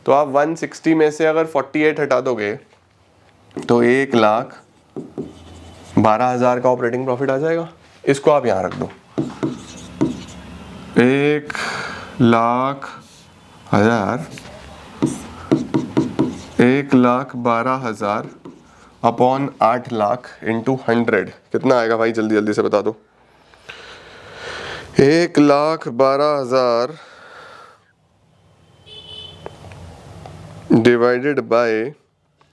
तो आप 160 में से अगर 48 हटा दोगे तो 1,12,000 का ऑपरेटिंग प्रॉफिट आ जाएगा। इसको आप यहां रख दो, 1,12,000 अपॉन 8 लाख इंटू 100 कितना आएगा भाई, जल्दी जल्दी से बता दो। 1,12,000 डिवाइडेड बाय,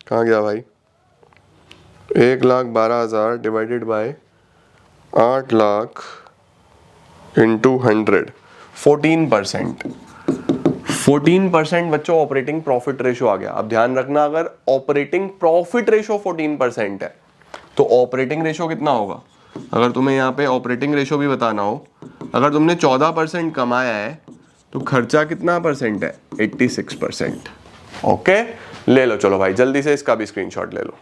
कहाँ गया भाई, 1,12,000 डिवाइडेड बाय 8 लाख इंटू 100, 14%। 14% बच्चों ऑपरेटिंग प्रॉफिट रेशो आ गया। अब ध्यान रखना, अगर ऑपरेटिंग प्रॉफिट रेशो 14% है तो ऑपरेटिंग रेशो कितना होगा, अगर तुम्हें यहाँ पे ऑपरेटिंग रेशो भी बताना हो, अगर तुमने 14% कमाया है तो खर्चा कितना परसेंट है, 86%। ओके, ले लो, चलो भाई जल्दी से इसका भी स्क्रीनशॉट ले लो।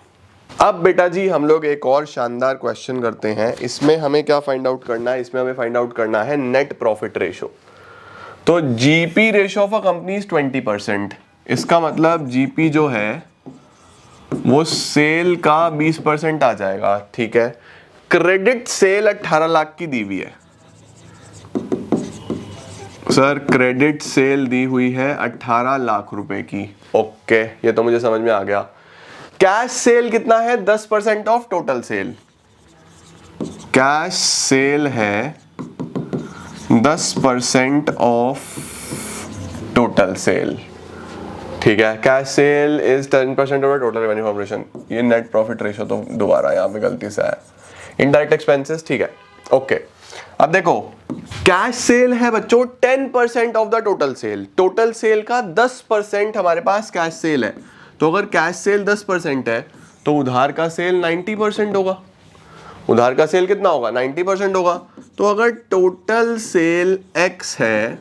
अब बेटा जी हम लोग एक और शानदार क्वेश्चन करते हैं। इसमें हमें क्या फाइंड आउट करना है, इसमें हमें फाइंड आउट करना है नेट प्रॉफिट रेशो। तो GP ratio of a company is 20%, इसका मतलब जीपी जो है वो सेल का 20% आ जाएगा, ठीक है। क्रेडिट सेल 18 लाख की दी हुई है सर, क्रेडिट सेल दी हुई है 18 लाख रुपए की। ओके, ये तो मुझे समझ में आ गया। कैश सेल कितना है, 10% of total sale. Cash cell है 10% ऑफ टोटल सेल, ठीक है। Cash cell is 10% of total revenue formation. ये नेट प्रॉफिट रेशो तो दोबारा यहाँ पे गलती से है, इनडायरेक्ट एक्सपेंसेस, ठीक है। ओके, अब देखो कैश सेल है बच्चों 10% of the total sale, total sale का 10% हमारे पास कैश सेल है। तो अगर कैश सेल 10% है तो उधार का सेल 90% होगा। उधार का सेल कितना होगा, 90% होगा। तो अगर टोटल सेल x है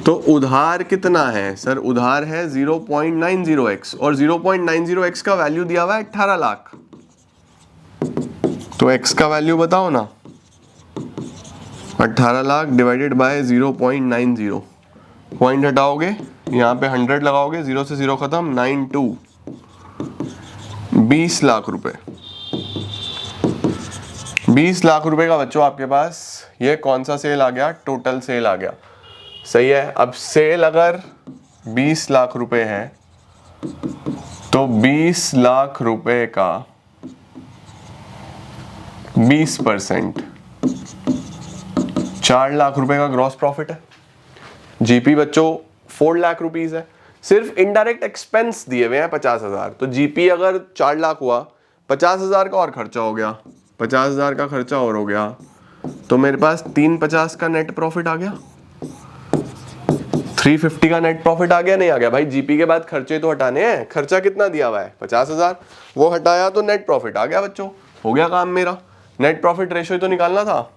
तो उधार कितना है सर, उधार है 0.90x, और 0.90x का वैल्यू दिया हुआ है 18 लाख। तो x का वैल्यू बताओ ना, 18 लाख डिवाइडेड बाय 0.90, पॉइंट हटाओगे यहाँ पे 100 लगाओगे, 0 से 0 खत्म, 92, 20 लाख रुपए। 20 लाख रुपए का बच्चों आपके पास ये कौन सा सेल आ गया, टोटल सेल आ गया, सही है। अब सेल अगर 20 लाख रुपए है तो 20 लाख रुपए का 20% 4 लाख रुपए का ग्रॉस प्रॉफिट है। जीपी बच्चों 4 लाख रुपीज है, सिर्फ इनडायरेक्ट एक्सपेंस दिए हुए हैं 50,000। तो जीपी अगर 4 लाख हुआ, 50,000 का और खर्चा हो गया, 50,000 का खर्चा और हो गया, तो मेरे पास 350 का नेट प्रॉफिट आ गया, 350 का नेट प्रॉफिट आ गया, नहीं आ गया भाई। जीपी के बाद खर्चे तो हटाने हैं, खर्चा कितना दिया हुआ है 50,000, वो हटाया तो नेट प्रॉफिट आ गया बच्चों, हो गया काम मेरा। नेट प्रॉफिट रेशो तो निकालना था,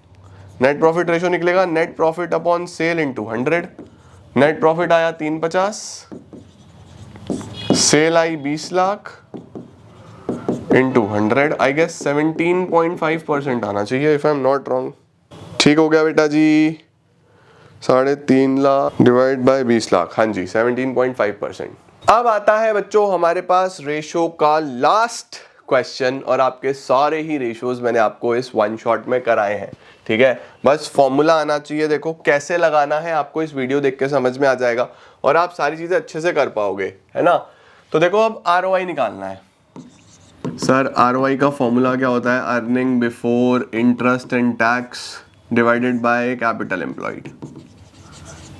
नेट प्रॉफिट रेशो निकलेगा net profit upon sale into 100। Net profit आया 350, सेल आई 20 लाख इंटू 100, आई गेस 17.5% आना चाहिए if I am not wrong. ठीक हो गया बेटा जी, 3.5 लाख डिवाइड बाय 20 लाख, हाँ जी 17.5%। अब आता है बच्चों हमारे पास रेशो का लास्ट क्वेश्चन, और आपके सारे ही रेशोज मैंने आपको इस वन शॉट में कराए हैं, ठीक है। बस फॉर्मूला आना चाहिए, देखो कैसे लगाना है आपको इस वीडियो देख के समझ में आ जाएगा और आप सारी चीजें अच्छे से कर पाओगे, है ना। तो देखो अब ROI निकालना है सर। ROI का फॉर्मूला क्या होता है, earning before interest and tax divided by capital employed,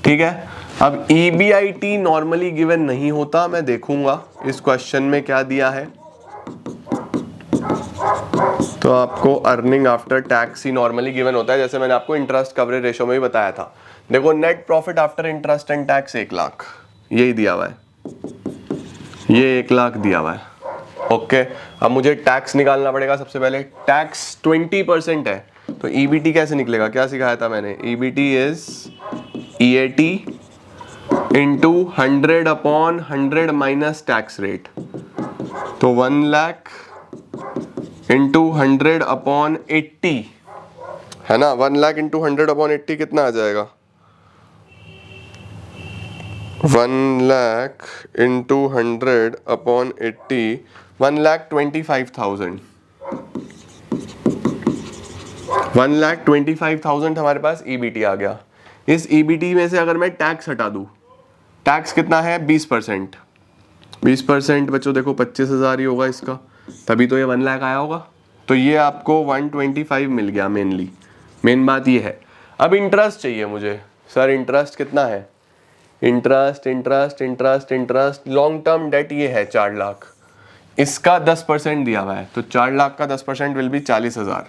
ठीक है। अब EBIT नॉर्मली गिवन नहीं होता, मैं देखूंगा इस क्वेश्चन में क्या दिया है, तो आपको अर्निंग आफ्टर टैक्स ही नॉर्मली गिवन होता है, जैसे मैंने आपको इंटरेस्ट कवरेज रेशो में भी बताया था। देखो net profit after interest and tax 1 lakh, यही दिया हुआ है, ये 1 लाख दिया हुआ है, ओके अब मुझे टैक्स निकालना पड़ेगा। सबसे पहले टैक्स 20% है, तो ईबीटी कैसे निकलेगा, क्या सिखाया था मैंने, EBT is EAT into 100/100 minus tax rate. तो 1 लाख इंटू 100/80 है ना, 1 लाख इंटू 100/80 कितना आ जाएगा, 1 लाख इंटू 100/80 1,25,000। 1,25,000 हमारे पास ईबीटी आ गया। इस ईबीटी में से अगर मैं टैक्स हटा दूं, टैक्स कितना है 20%, 20% बच्चों देखो 25,000 ही होगा इसका, तभी तो ये 1 लाख आया होगा। तो ये आपको 125 मिल गया। मेन बात ये है। अब इंटरेस्ट चाहिए मुझे, सर इंटरेस्ट कितना है, इंटरेस्ट लॉन्ग टर्म डेट ये है 4 लाख, इसका 10% दिया हुआ है, तो 4 लाख का 10% विल बी 40,000।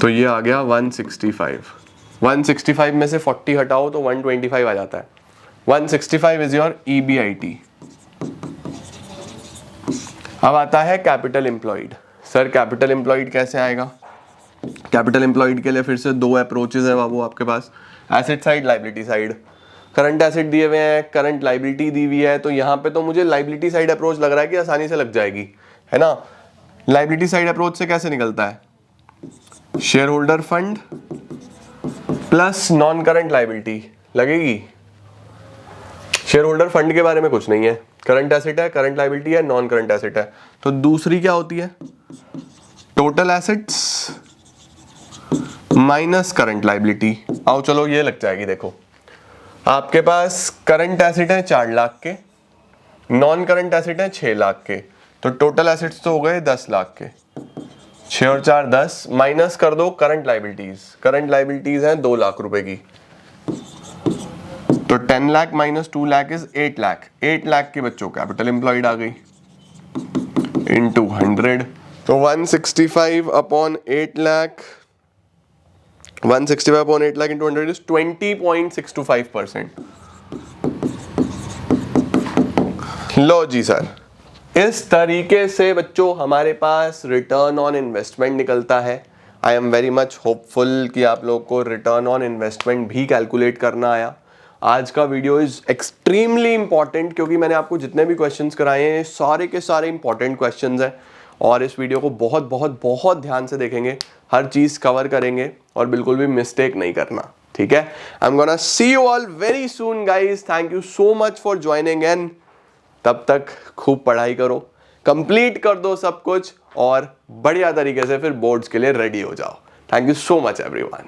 तो ये आ गया 165। 165 में से 40 हटाओ तो 125 आ जाता है। 165 इज योर EBIT। अब आता है capital employed. Sir capital employed कैसे आएगा, कैपिटल एम्प्लॉयड के लिए फिर से 2 अप्रोचेस है बाबू आपके पास, asset side, liability side. Current asset दिए हुए हैं, करंट लाइबिलिटी दी हुई है, तो यहाँ पे तो मुझे लाइबिलिटी साइड अप्रोच लग रहा है कि आसानी से लग जाएगी, है ना। लाइबिलिटी साइड अप्रोच से कैसे निकलता है, share holder fund plus non current liability लगेगी। शेयर होल्डर फंड के बारे में कुछ नहीं है, करंट एसेट है, करंट लाइबिलिटी है, नॉन करंट एसेट है। तो दूसरी क्या होती है, total assets minus current liability. आओ चलो ये लग जाएगी। देखो आपके पास करंट एसेट है 4 लाख के, नॉन करंट एसेट है 6 लाख के, तो टोटल एसेट्स तो हो गए 10 लाख के। 6 और 4 10, माइनस कर दो करंट लाइबिलिटीज। करंट लाइबिलिटीज हैं 2 लाख रुपए की, तो 10 लाख माइनस 2 लाख इज 8 लाख। 8 लाख के बच्चों कैपिटल एम्प्लॉयड आ गई इंटू 100, तो 165/8 लाख, 165/8 लाख इंटू 100 इज 20.625%। लो जी सर, इस तरीके से बच्चों हमारे पास रिटर्न ऑन इन्वेस्टमेंट निकलता है। I am very much hopeful कि आप लोग को रिटर्न ऑन इन्वेस्टमेंट भी कैलकुलेट करना आया। आज का वीडियो इज एक्सट्रीमली इंपॉर्टेंट, क्योंकि मैंने आपको जितने भी क्वेश्चंस कराए हैं सारे के सारे इंपॉर्टेंट क्वेश्चंस हैं, और इस वीडियो को बहुत बहुत बहुत ध्यान से देखेंगे, हर चीज़ कवर करेंगे और बिल्कुल भी मिस्टेक नहीं करना, ठीक है। I am gonna see you all very soon guys, thank you so much for joining in. तब तक खूब पढ़ाई करो, कंप्लीट कर दो सब कुछ, और बढ़िया तरीके से फिर बोर्ड्स के लिए रेडी हो जाओ। Thank you so much everyone.